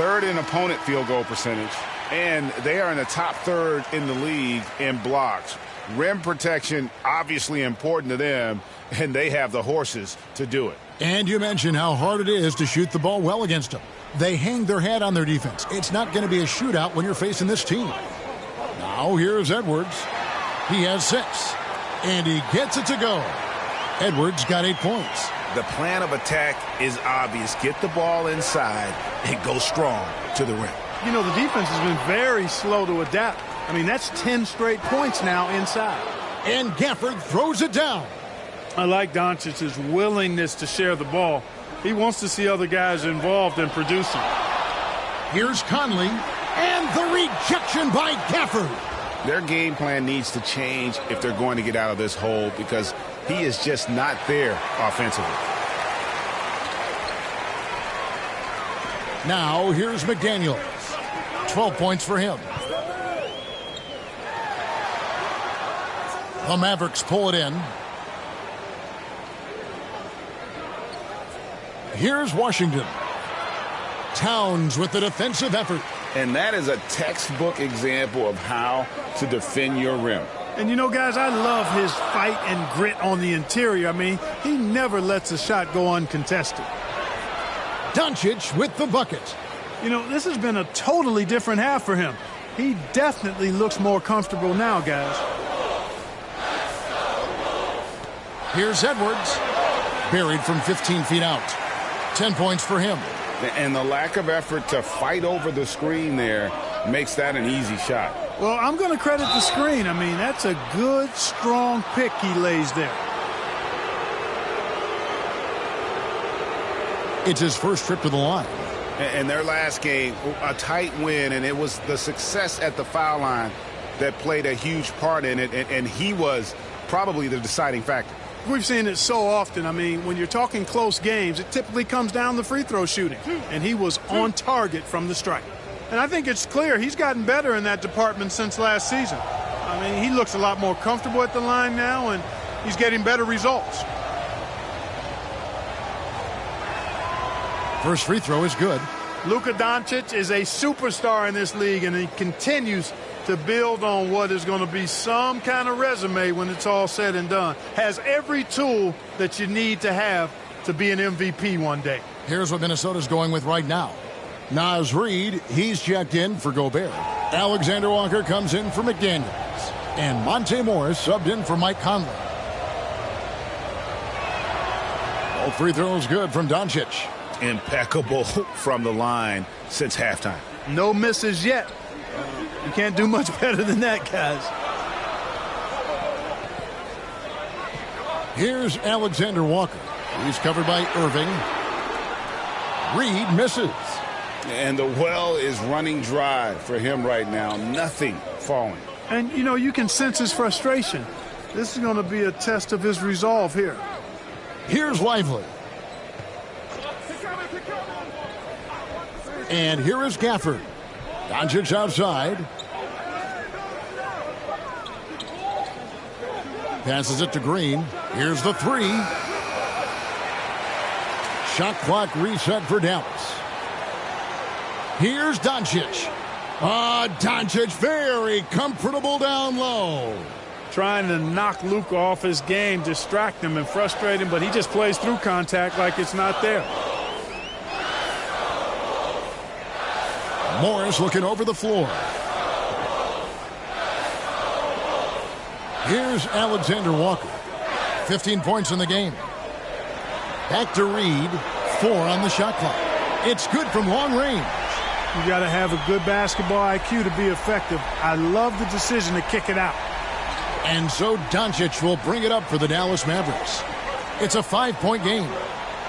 third in opponent field goal percentage, and they are in the top third in the league in blocks. Rim protection, obviously important to them, and they have the horses to do it. And you mentioned how hard it is to shoot the ball well against them. They hang their hat on their defense. It's not going to be a shootout when you're facing this team. Now here's Edwards. He has 6, and he gets it to go. Edwards got 8 points. The plan of attack is obvious. Get the ball inside and go strong to the rim. You know, the defense has been very slow to adapt. I mean, that's 10 straight points now inside. And Gafford throws it down. I like Doncic's willingness to share the ball. He wants to see other guys involved in producing. Here's Conley, and the rejection by Gafford. Their game plan needs to change if they're going to get out of this hole, because he is just not there offensively. Now here's McDaniels. 12 points for him. The Mavericks pull it in. Here's Washington. Towns with the defensive effort. And that is a textbook example of how to defend your rim. And, you know, guys, I love his fight and grit on the interior. I mean, he never lets a shot go uncontested. Doncic with the bucket. You know, this has been a totally different half for him. He definitely looks more comfortable now, guys. Here's Edwards. Buried from 15 feet out. 10 points for him. And the lack of effort to fight over the screen there makes that an easy shot. Well, I'm going to credit the screen. I mean, that's a good, strong pick he lays there. It's his first trip to the line. And their last game, a tight win, and it was the success at the foul line that played a huge part in it, and he was probably the deciding factor. We've seen it so often. I mean, when you're talking close games, it typically comes down to free throw shooting, and he was on target from the stripe. And I think it's clear he's gotten better in that department since last season. I mean, he looks a lot more comfortable at the line now, and he's getting better results. First free throw is good. Luka Doncic is a superstar in this league, and he continues to build on what is going to be some kind of resume when it's all said and done. Has every tool that you need to have to be an MVP one day. Here's what Minnesota's going with right now. Naz Reid, he's checked in for Gobert. Alexander Walker comes in for McDaniels. And Monte Morris subbed in for Mike Conley. All free throws good from Doncic. Impeccable from the line since halftime. No misses yet. You can't do much better than that, guys. Here's Alexander Walker. He's covered by Irving. Reid misses. And the well is running dry for him right now. Nothing falling. And, you know, you can sense his frustration. This is going to be a test of his resolve here. Here's Lively. And here is Gafford. Doncic outside. Passes it to Green. Here's the three. Shot clock reset for Dallas. Here's Doncic. Doncic very comfortable down low. Trying to knock Luka off his game, distract him and frustrate him, but he just plays through contact like it's not there. Morris looking over the floor. Here's Alexander Walker. 15 points in the game. Back to Reid. 4 on the shot clock. It's good from long range. You got to have a good basketball IQ to be effective. I love the decision to kick it out. And so Doncic will bring it up for the Dallas Mavericks. It's a 5-point game.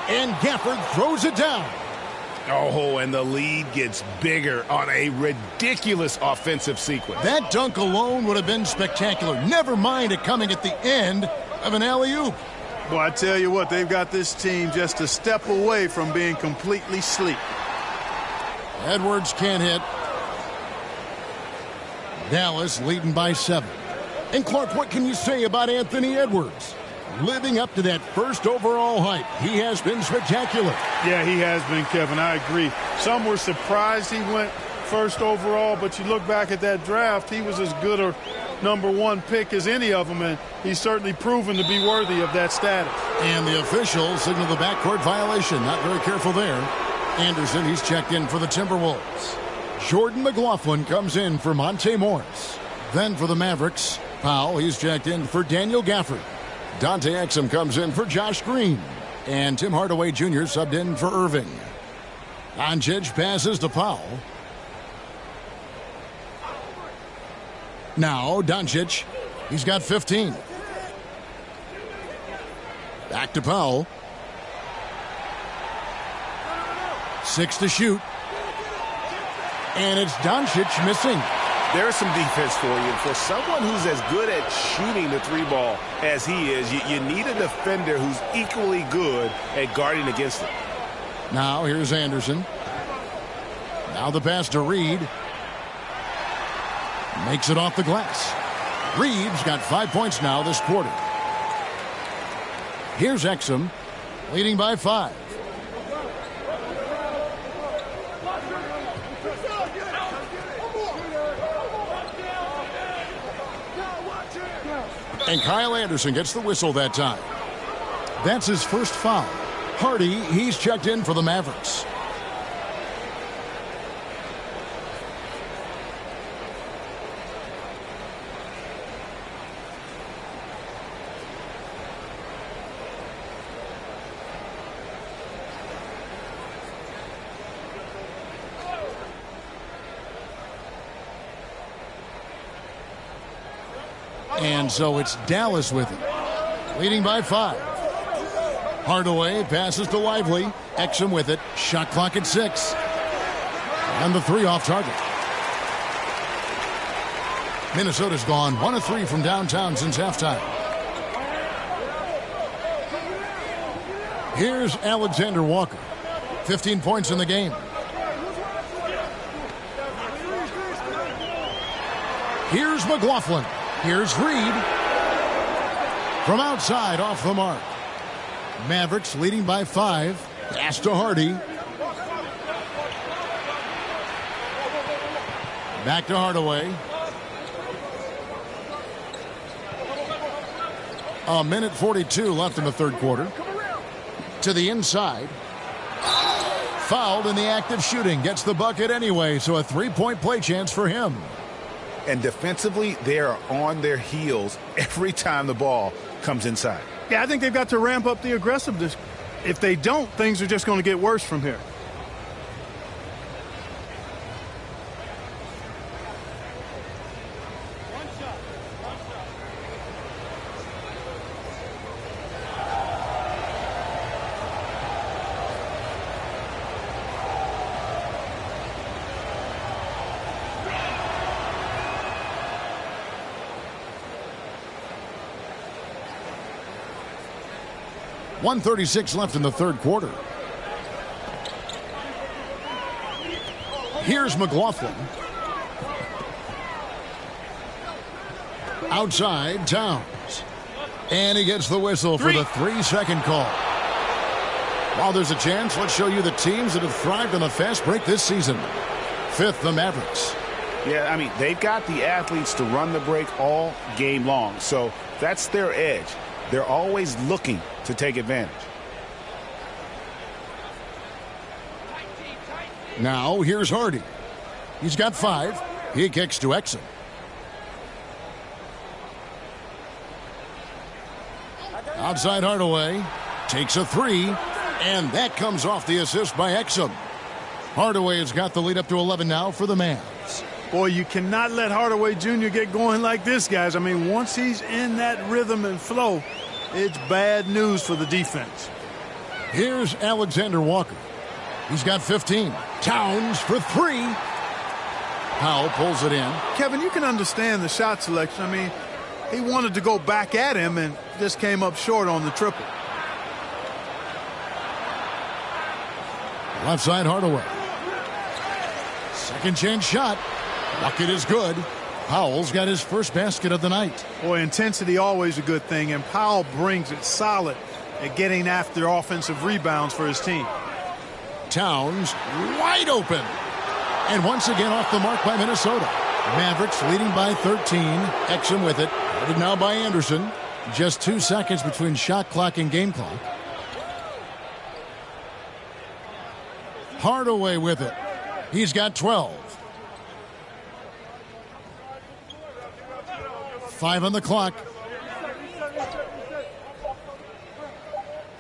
And Gafford throws it down. Oh, and the lead gets bigger on a ridiculous offensive sequence. That dunk alone would have been spectacular. Never mind it coming at the end of an alley-oop. Well, I tell you what, they've got this team just a step away from being completely asleep. Edwards can't hit. Dallas leading by 7. And Clark, what can you say about Anthony Edwards? living up to that first overall hype. He has been spectacular. Yeah, he has been, Kevin. I agree. Some were surprised he went first overall, but you look back at that draft, he was as good a #1 pick as any of them, and he's certainly proven to be worthy of that status. And the officials signal the backcourt violation. Not very careful there. Anderson, he's checked in for the Timberwolves. Jordan McLaughlin comes in for Monte Morris. Then for the Mavericks, Powell, he's checked in for Daniel Gafford. Dante Exum comes in for Josh Green. And Tim Hardaway Jr. subbed in for Irving. Doncic passes to Powell. Now Doncic, he's got 15. Back to Powell. 6 to shoot. And it's Doncic missing. There's some defense for you. For someone who's as good at shooting the three ball as he is, you need a defender who's equally good at guarding against it. Now here's Anderson. Now the pass to Reed. Makes it off the glass. Reed's got 5 points now this quarter. Here's Exum, leading by 5. And Kyle Anderson gets the whistle that time. That's his first foul. Hardy, he's checked in for the Mavericks. And so it's Dallas with it, leading by 5. Hardaway passes to Lively. Exum with it. Shot clock at 6. And the 3 off target. Minnesota's gone 1 of 3 from downtown since halftime. Here's Alexander Walker. 15 points in the game. Here's McLaughlin. Here's Reed. From outside, off the mark. Mavericks leading by 5. Pass to Hardy. Back to Hardaway. A minute 42 left in the third quarter. To the inside. Fouled in the act of shooting. Gets the bucket anyway, so a 3-point play chance for him. And defensively, they are on their heels every time the ball comes inside. Yeah, I think they've got to ramp up the aggressiveness. If they don't, things are just going to get worse from here. .136 left in the third quarter. Here's McLaughlin. Outside, Towns. And he gets the whistle for the 3-second call. While there's a chance, let's show you the teams that have thrived on a fast break this season. 5th, the Mavericks. Yeah, I mean, they've got the athletes to run the break all game long. So that's their edge. They're always looking to take advantage. Now here's Hardy. He's got 5. He kicks to Exum. Outside Hardaway. Takes a 3. And that comes off the assist by Exum. Hardaway has got the lead up to 11 now for the Mavs. Boy, you cannot let Hardaway Jr. get going like this, guys. I mean, once he's in that rhythm and flow, it's bad news for the defense. Here's Alexander Walker. He's got 15. Towns for 3. Powell pulls it in. Kevin, you can understand the shot selection. I mean, he wanted to go back at him and just came up short on the triple. Left side Hardaway. Second chance shot. Bucket is good. Powell's got his first basket of the night. Boy, intensity always a good thing, and Powell brings it solid at getting after offensive rebounds for his team. Towns wide open. And once again off the mark by Minnesota. Mavericks leading by 13. Exum with it. Guarded now by Anderson. Just 2 seconds between shot clock and game clock. Hardaway with it. He's got 12. 5 on the clock.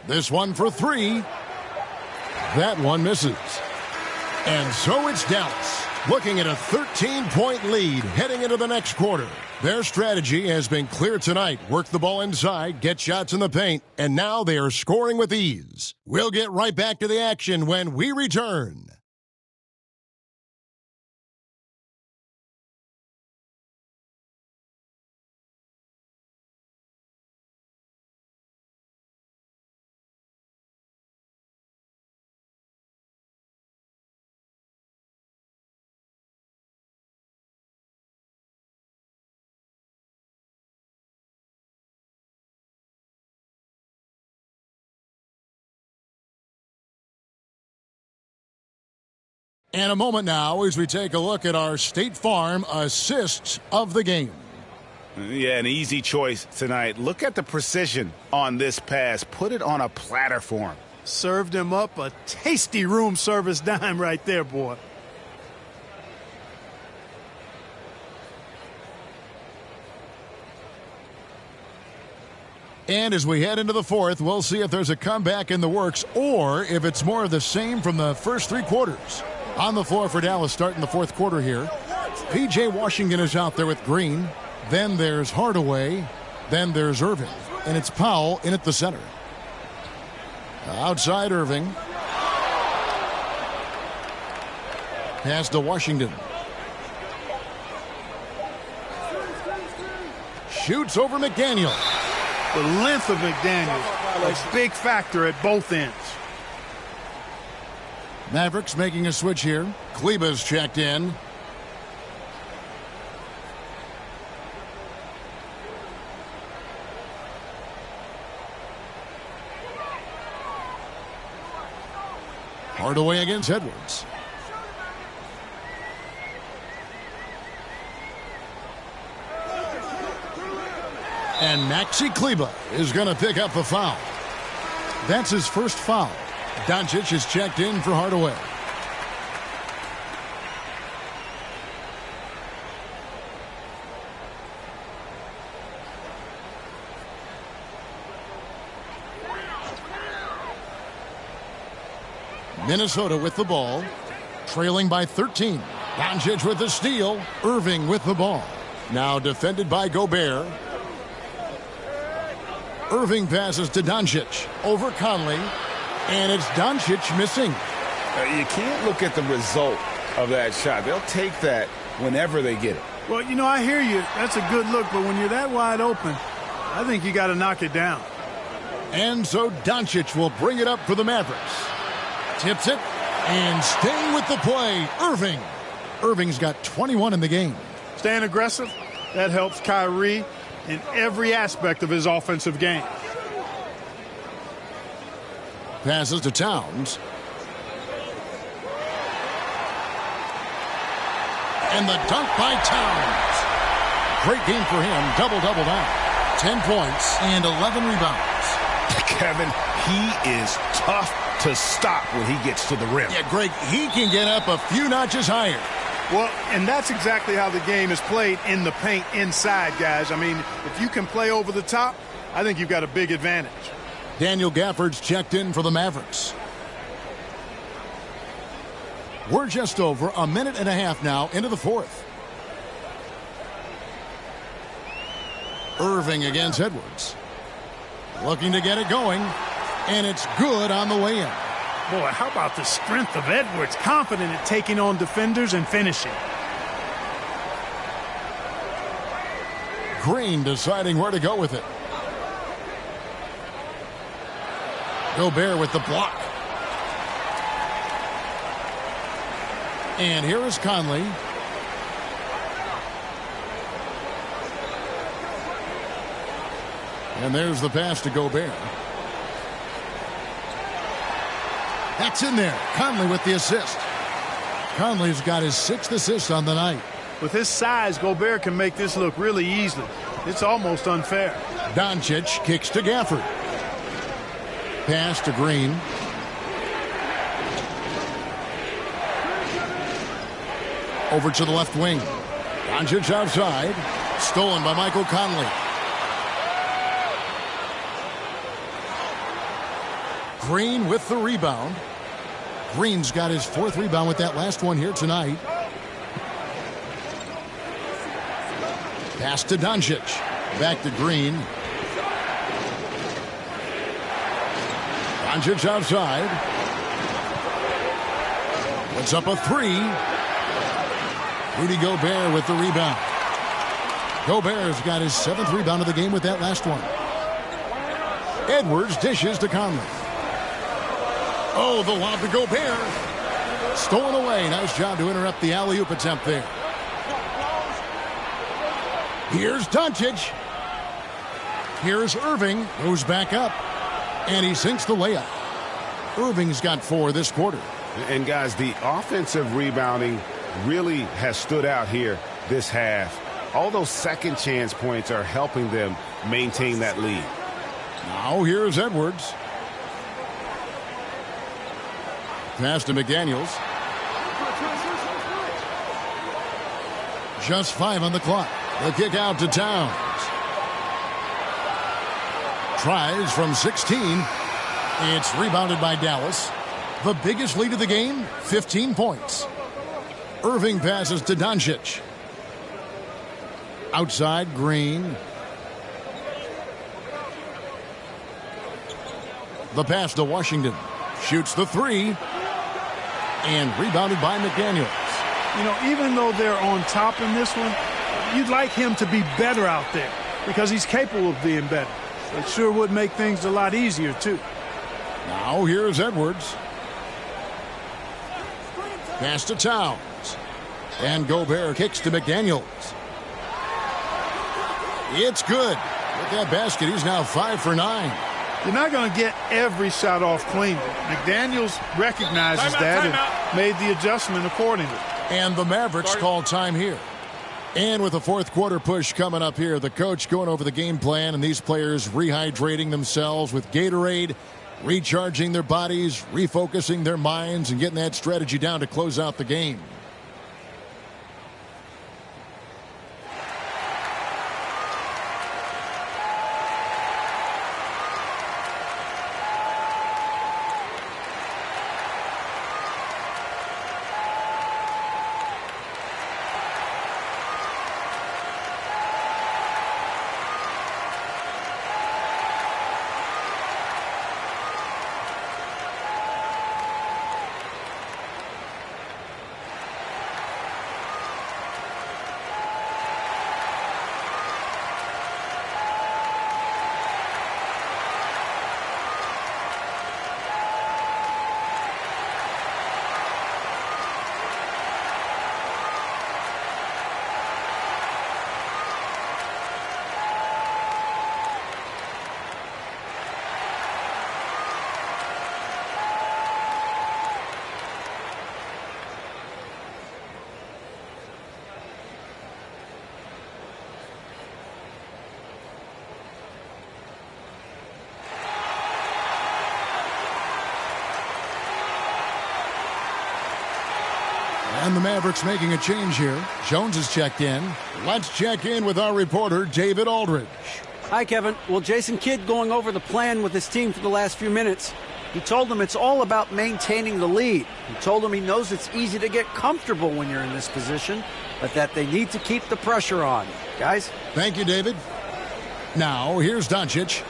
This one for 3. That one misses. And so it's Dallas, looking at a 13-point lead heading into the next quarter. Their strategy has been clear tonight. Work the ball inside, get shots in the paint, and now they are scoring with ease. We'll get right back to the action when we return. And a moment now as we take a look at our State Farm assists of the game. Yeah, an easy choice tonight. Look at the precision on this pass. Put it on a platter for him. Served him up a tasty room service dime right there, boy. And as we head into the fourth, we'll see if there's a comeback in the works or if it's more of the same from the first 3 quarters. On the floor for Dallas starting the fourth quarter here. P.J. Washington is out there with Green. Then there's Hardaway. Then there's Irving. And it's Powell in at the center. Outside Irving. Pass to Washington. Shoots over McDaniel. The length of McDaniel, a big factor at both ends. Mavericks making a switch here. Kleba's checked in. Hardaway against Edwards. And Maxi Kleber is going to pick up the foul. That's his first foul. Doncic is checked in for Hardaway. Minnesota with the ball, trailing by 13. Doncic with the steal. Irving with the ball. Now defended by Gobert. Irving passes to Doncic. Over Conley. And it's Doncic missing. You can't look at the result of that shot. They'll take that whenever they get it. Well, you know, I hear you. That's a good look, but when you're that wide open, I think you got to knock it down. And so Doncic will bring it up for the Mavericks. Tips it and staying with the play, Irving. Irving's got 21 in the game. Staying aggressive, that helps Kyrie in every aspect of his offensive game. Passes to Towns. And the dunk by Towns. Great game for him. Double-double now. 10 points and 11 rebounds. Kevin, he is tough to stop when he gets to the rim. Yeah, Greg, he can get up a few notches higher. Well, and that's exactly how the game is played in the paint inside, guys. I mean, if you can play over the top, I think you've got a big advantage. Daniel Gafford's checked in for the Mavericks. We're just over a minute and a half now into the fourth. Irving against Edwards. Looking to get it going. And it's good on the way in. Boy, how about the strength of Edwards? Confident at taking on defenders and finishing. Green deciding where to go with it. Gobert with the block. And here is Conley. And there's the pass to Gobert. That's in there. Conley with the assist. Conley's got his 6th assist on the night. With his size, Gobert can make this look really easily. It's almost unfair. Doncic kicks to Gafford. Pass to Green. Over to the left wing. Doncic outside. Stolen by Michael Conley. Green with the rebound. Green's got his 4th rebound with that last one here tonight. Pass to Doncic. Back to Green. Doncic outside. Puts up a 3. Rudy Gobert with the rebound. Gobert's got his 7th rebound of the game with that last one. Edwards dishes to Conley. Oh, the lob to Gobert. Stolen away. Nice job to interrupt the alley-oop attempt there. Here's Doncic. Here's Irving. Goes back up. And he sinks the layup. Irving's got 4 this quarter. And, guys, the offensive rebounding really has stood out here this half. All those second chance points are helping them maintain that lead. Now here's Edwards. Pass to McDaniels. Just 5 on the clock. The kick out to Towns. Tries from 16. It's rebounded by Dallas. The biggest lead of the game, 15 points. Irving passes to Doncic. Outside, Green. The pass to Washington. Shoots the 3. And rebounded by McDaniels. You know, even though they're on top in this one, you'd like him to be better out there because he's capable of being better. It sure would make things a lot easier, too. Now here's Edwards. Pass to Towns. And Gobert kicks to McDaniels. It's good. With that basket, he's now 5 for 9. You're not going to get every shot off cleanly. McDaniels recognizes that and made the adjustment accordingly. And the Mavericks call time here. And with the 4th quarter push coming up here, the coach going over the game plan and these players rehydrating themselves with Gatorade, recharging their bodies, refocusing their minds, and getting that strategy down to close out the game. And the Mavericks making a change here. Jones is checked in. Let's check in with our reporter, David Aldridge. Hi, Kevin. Well, Jason Kidd going over the plan with his team for the last few minutes. He told them it's all about maintaining the lead. He told them he knows it's easy to get comfortable when you're in this position, but that they need to keep the pressure on. Guys? Thank you, David. Now, here's Doncic.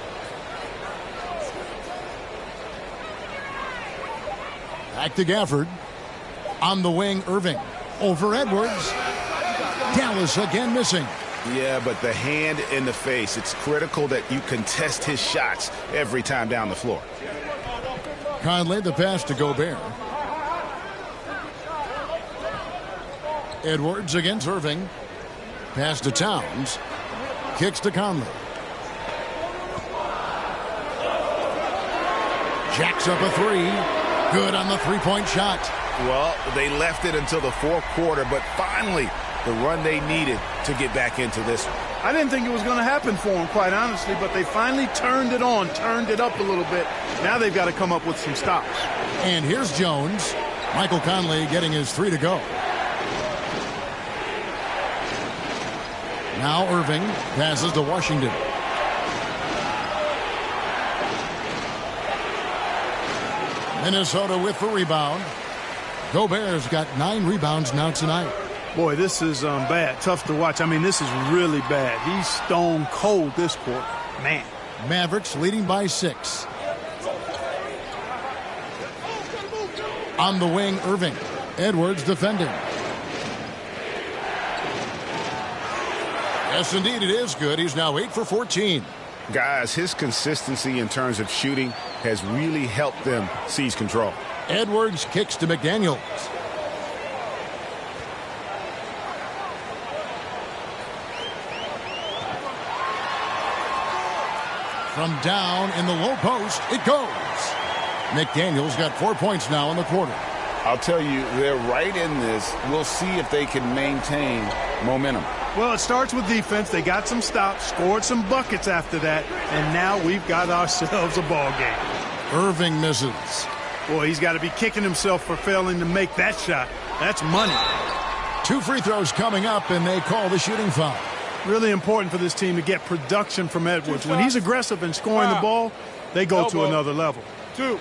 Back to Gafford. On the wing, Irving. Over Edwards. Dallas again missing. Yeah, but the hand in the face, it's critical that you contest his shots every time down the floor. Conley, the pass to Gobert. Edwards against Irving. Pass to Towns. Kicks to Conley. Jacks up a three. Good on the three-point shot. Well, they left it until the fourth quarter, but finally the run they needed to get back into this one. I didn't think it was going to happen for them, quite honestly, but they finally turned it on, turned it up a little bit. Now they've got to come up with some stops. And here's Jones. Michael Conley getting his three to go. Now Irving passes to Washington. Minnesota with the rebound. Gobert's got 9 rebounds now tonight. Boy, this is bad. Tough to watch. I mean, this is really bad. He's stone cold this quarter. Man. Mavericks leading by 6. On the wing, Irving. Edwards defending. Yes, indeed, it is good. He's now 8 for 14. Guys, his consistency in terms of shooting has really helped them seize control. Edwards kicks to McDaniels. From down in the low post, it goes. McDaniels got 4 points now in the quarter. I'll tell you, they're right in this. We'll see if they can maintain momentum. Well, it starts with defense. They got some stops, scored some buckets after that, and now we've got ourselves a ball game. Irving misses. Boy, he's got to be kicking himself for failing to make that shot. That's money. 2 free throws coming up, and they call the shooting foul. Really important for this team to get production from Edwards. When he's aggressive and scoring the ball, they go to another level. 2.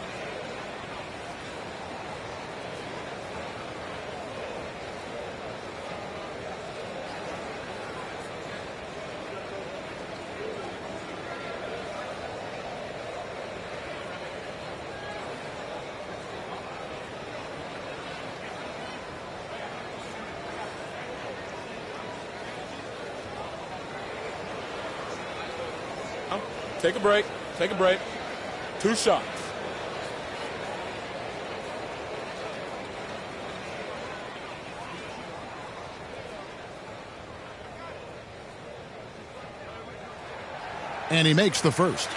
Take a break. Take a break. 2 shots. And he makes the first.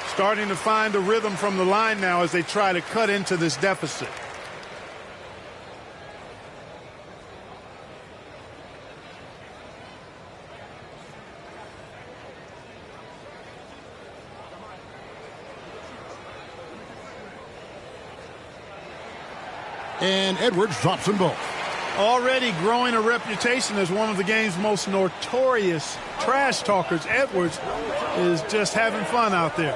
Starting to find a rhythm from the line now as they try to cut into this deficit. And Edwards drops them both. Already growing a reputation as one of the game's most notorious trash talkers, Edwards is just having fun out there.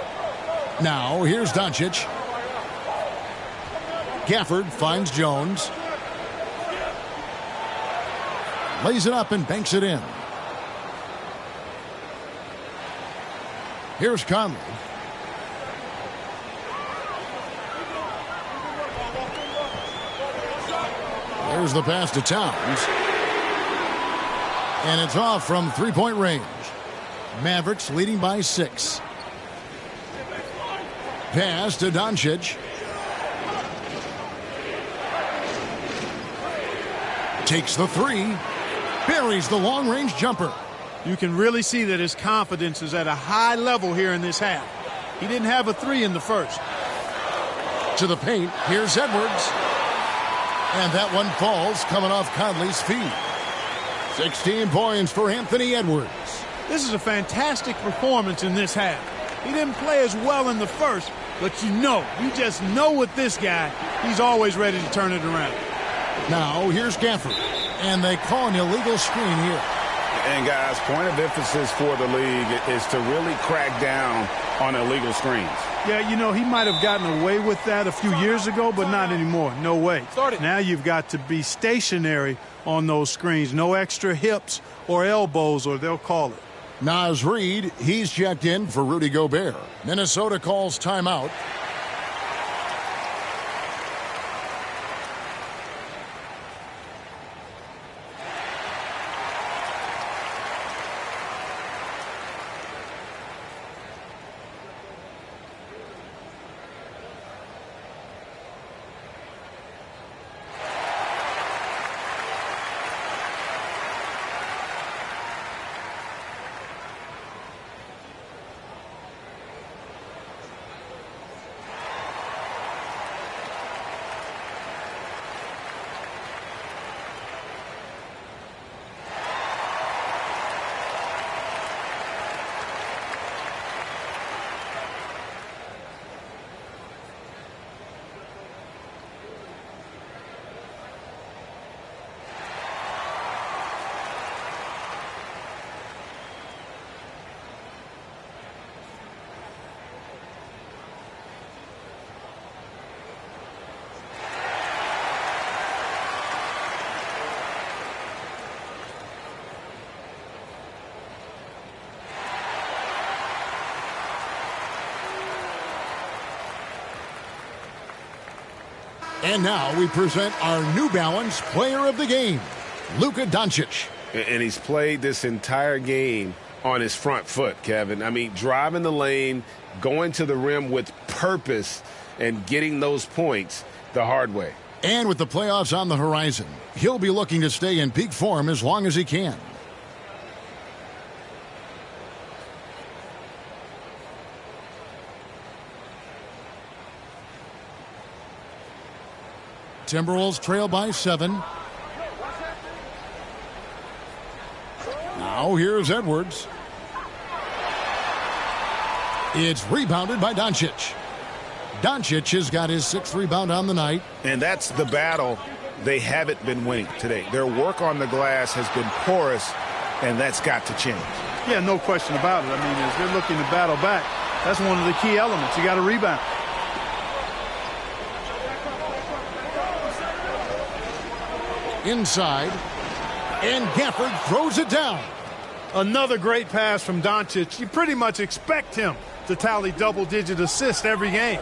Now, here's Doncic. Gafford finds Jones. Lays it up and banks it in. Here's Conley. There's the pass to Towns. And it's off from three-point range. Mavericks leading by 6. Pass to Doncic. Takes the 3. Buries the long-range jumper. You can really see that his confidence is at a high level here in this half. He didn't have a 3 in the first. To the paint. Here's Edwards. And that one falls coming off Conley's feet. 16 points for Anthony Edwards. This is a fantastic performance in this half. He didn't play as well in the first, but you just know with this guy, he's always ready to turn it around. Now, here's Gafford. And they call an illegal screen here. And, guys, point of emphasis for the league is to really crack down on illegal screens. Yeah, he might have gotten away with that a few years ago, but not anymore. No way. Now you've got to be stationary on those screens. No extra hips or elbows, or they'll call it. Naz Reid, he's checked in for Rudy Gobert. Minnesota calls timeout. And now we present our New Balance Player of the Game, Luka Doncic. And he's played this entire game on his front foot, Kevin. I mean, driving the lane, going to the rim with purpose, and getting those points the hard way. And with the playoffs on the horizon, he'll be looking to stay in peak form as long as he can. Timberwolves trail by 7. Now here's Edwards. It's rebounded by Doncic. Doncic has got his 6th rebound on the night. And that's the battle they haven't been winning today. Their work on the glass has been porous, and that's got to change. Yeah, no question about it. I mean, as they're looking to battle back, that's one of the key elements. You got to rebound. Inside, and Gafford throws it down. Another great pass from Doncic. You pretty much expect him to tally double-digit assists every game.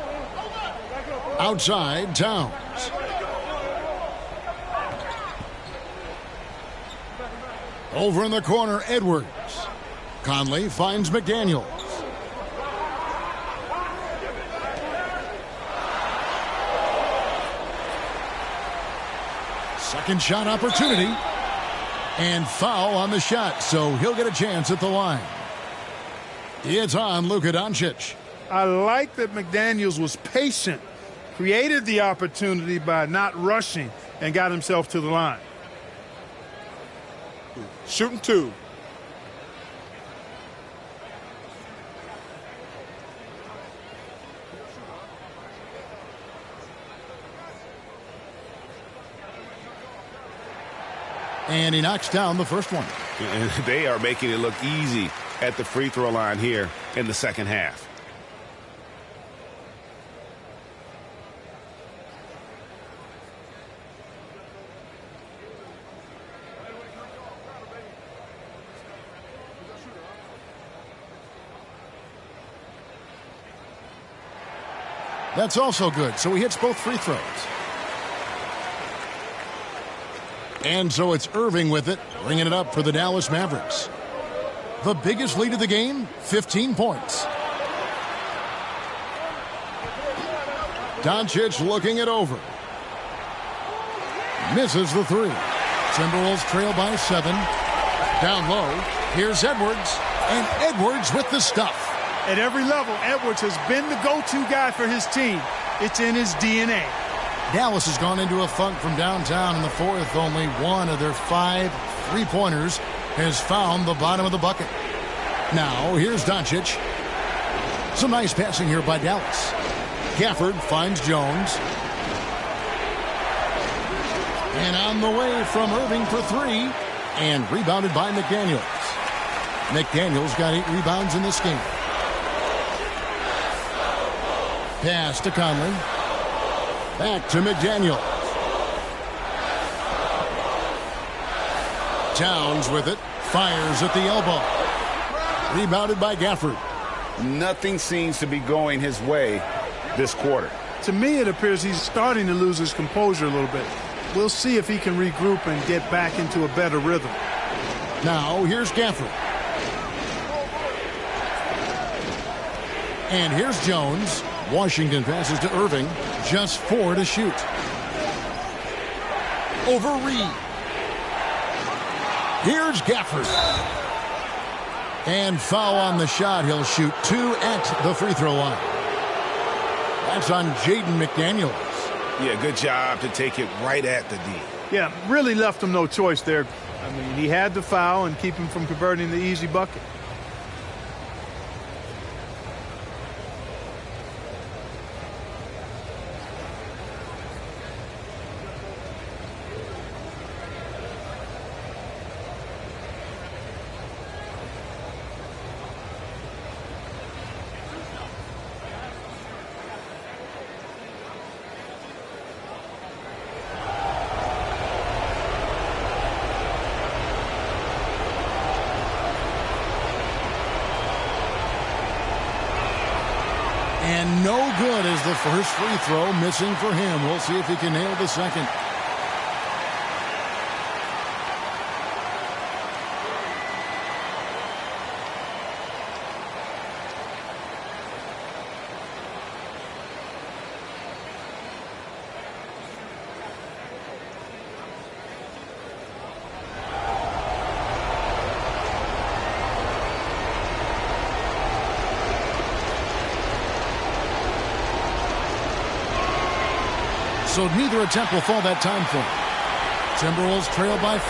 Outside, Towns. Over in the corner, Edwards. Conley finds McDaniels. Second shot opportunity. And foul on the shot, so he'll get a chance at the line. It's on Luka Doncic. I like that McDaniels was patient, created the opportunity by not rushing, and got himself to the line. Shooting 2. And he knocks down the first one. And they are making it look easy at the free throw line here in the second half. That's also good, so he hits both free throws. And so it's Irving with it, bringing it up for the Dallas Mavericks. The biggest lead of the game, 15 points. Doncic looking it over. Misses the 3. Timberwolves trail by 7. Down low, here's Edwards, and Edwards with the stuff. At every level, Edwards has been the go-to guy for his team. It's in his DNA. Dallas has gone into a funk from downtown in the fourth. Only one of their 5 3-pointers has found the bottom of the bucket. Now, here's Doncic. Some nice passing here by Dallas. Gafford finds Jones. And on the way from Irving for 3. And rebounded by McDaniels. McDaniels got 8 rebounds in this game. Pass to Conley. Back to McDaniels. Towns with it. Fires at the elbow. Rebounded by Gafford. Nothing seems to be going his way this quarter. To me, it appears he's starting to lose his composure a little bit. We'll see if he can regroup and get back into a better rhythm. Now, here's Gafford. And here's Jones. Washington passes to Irving. Just 4 to shoot. Over Reed. Here's Gafford. And foul on the shot. He'll shoot 2 at the free throw line. That's on Jaden McDaniels. Yeah, good job to take it right at the D. Yeah, really left him no choice there. I mean, he had to foul and keep him from converting the easy bucket. And no good as the first free throw missing for him. We'll see if he can nail the second. So neither attempt will fall that time for him. Timberwolves trail by 5.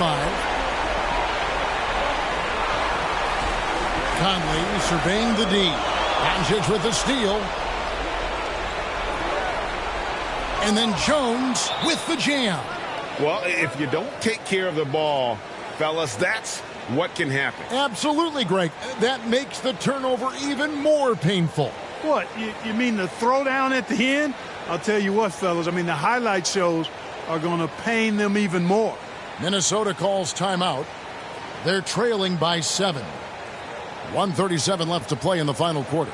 Conley surveying the D. Doncic with the steal. And then Jones with the jam. Well, if you don't take care of the ball, fellas, that's what can happen. Absolutely, Greg. That makes the turnover even more painful. What? You mean the throwdown at the end? I'll tell you what, fellas, I mean, the highlight shows are going to pain them even more. Minnesota calls timeout. They're trailing by 7. 1:37 left to play in the final quarter.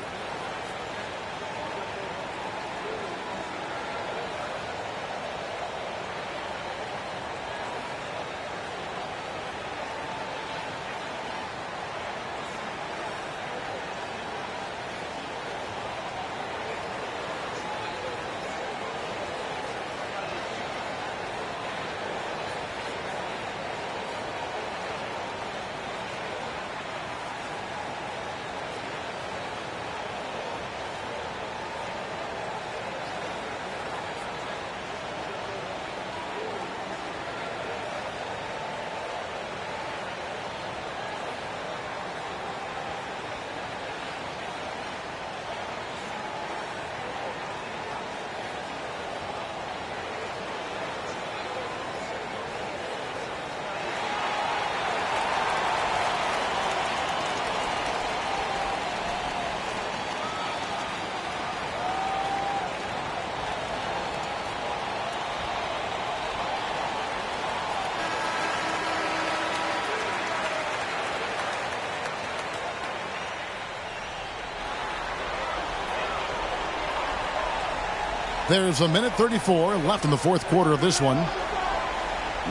There's a minute 34 left in the fourth quarter of this one.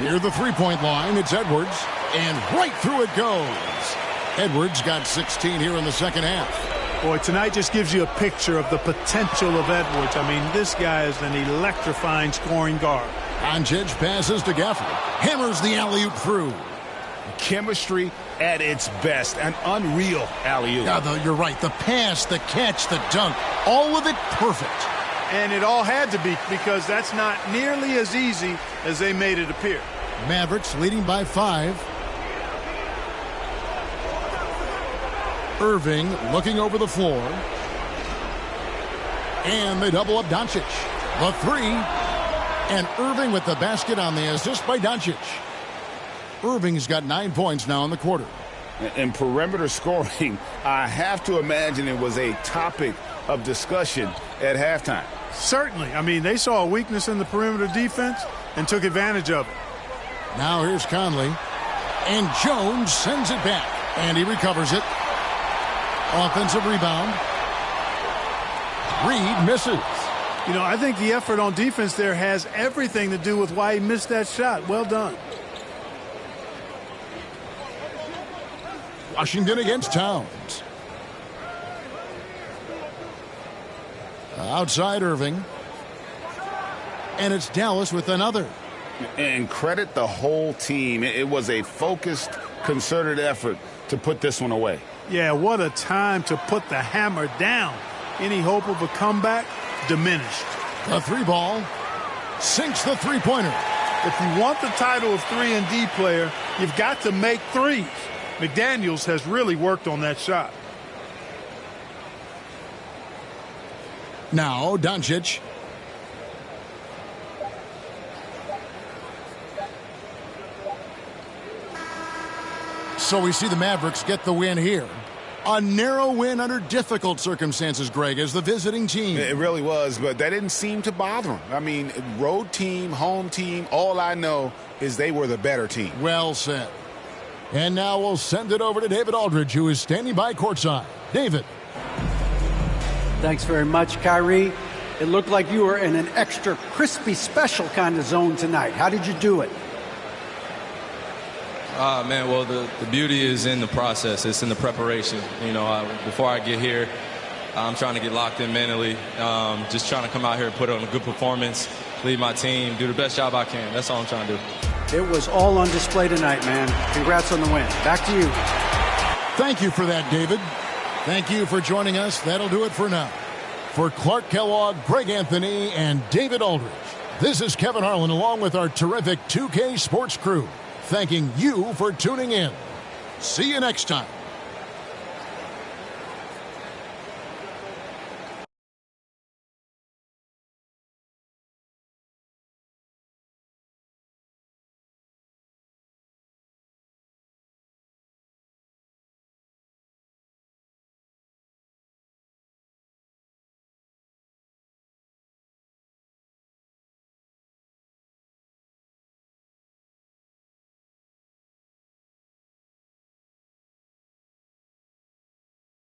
Near the three-point line, it's Edwards, and right through it goes. Edwards got 16 here in the second half. Boy, tonight just gives you a picture of the potential of Edwards. I mean, this guy is an electrifying scoring guard. Doncic passes to Gafford. Hammers the alley-oop through. Chemistry at its best. An unreal alley-oop. Yeah, you're right. The pass, the catch, the dunk, all of it perfect. And it all had to be, because that's not nearly as easy as they made it appear. Mavericks leading by 5. Irving looking over the floor. And they double up Doncic. The 3. And Irving with the basket on the assist by Doncic. Irving's got 9 points now in the quarter. In perimeter scoring, I have to imagine it was a topic of discussion at halftime. Certainly. I mean, they saw a weakness in the perimeter defense and took advantage of it. Now here's Conley. And Jones sends it back. And he recovers it. Offensive rebound. Reed misses. You know, I think the effort on defense there has everything to do with why he missed that shot. Well done. Washington against Towns. Outside Irving. And it's Dallas with another. And credit the whole team. It was a focused, concerted effort to put this one away. Yeah, what a time to put the hammer down. Any hope of a comeback diminished. The 3-ball sinks the three-pointer. If you want the title of 3-and-D player, you've got to make threes. McDaniels has really worked on that shot. Now Doncic. So we see the Mavericks get the win here. A narrow win under difficult circumstances, Greg, as the visiting team. It really was, but that didn't seem to bother them. I mean, road team, home team, all I know is they were the better team. Well said. And now we'll send it over to David Aldridge, who is standing by courtside. David. Thanks very much, Kyrie. It looked like you were in an extra crispy special kind of zone tonight. How did you do it? Man, well, the beauty is in the process. It's in the preparation. You know, before I get here, I'm trying to get locked in mentally. Just trying to come out here and put on a good performance, lead my team, do the best job I can. That's all I'm trying to do. It was all on display tonight, man. Congrats on the win. Back to you. Thank you for that, David. Thank you for joining us. That'll do it for now. For Clark Kellogg, Greg Anthony, and David Aldridge, this is Kevin Harlan along with our terrific 2K Sports crew, thanking you for tuning in. See you next time.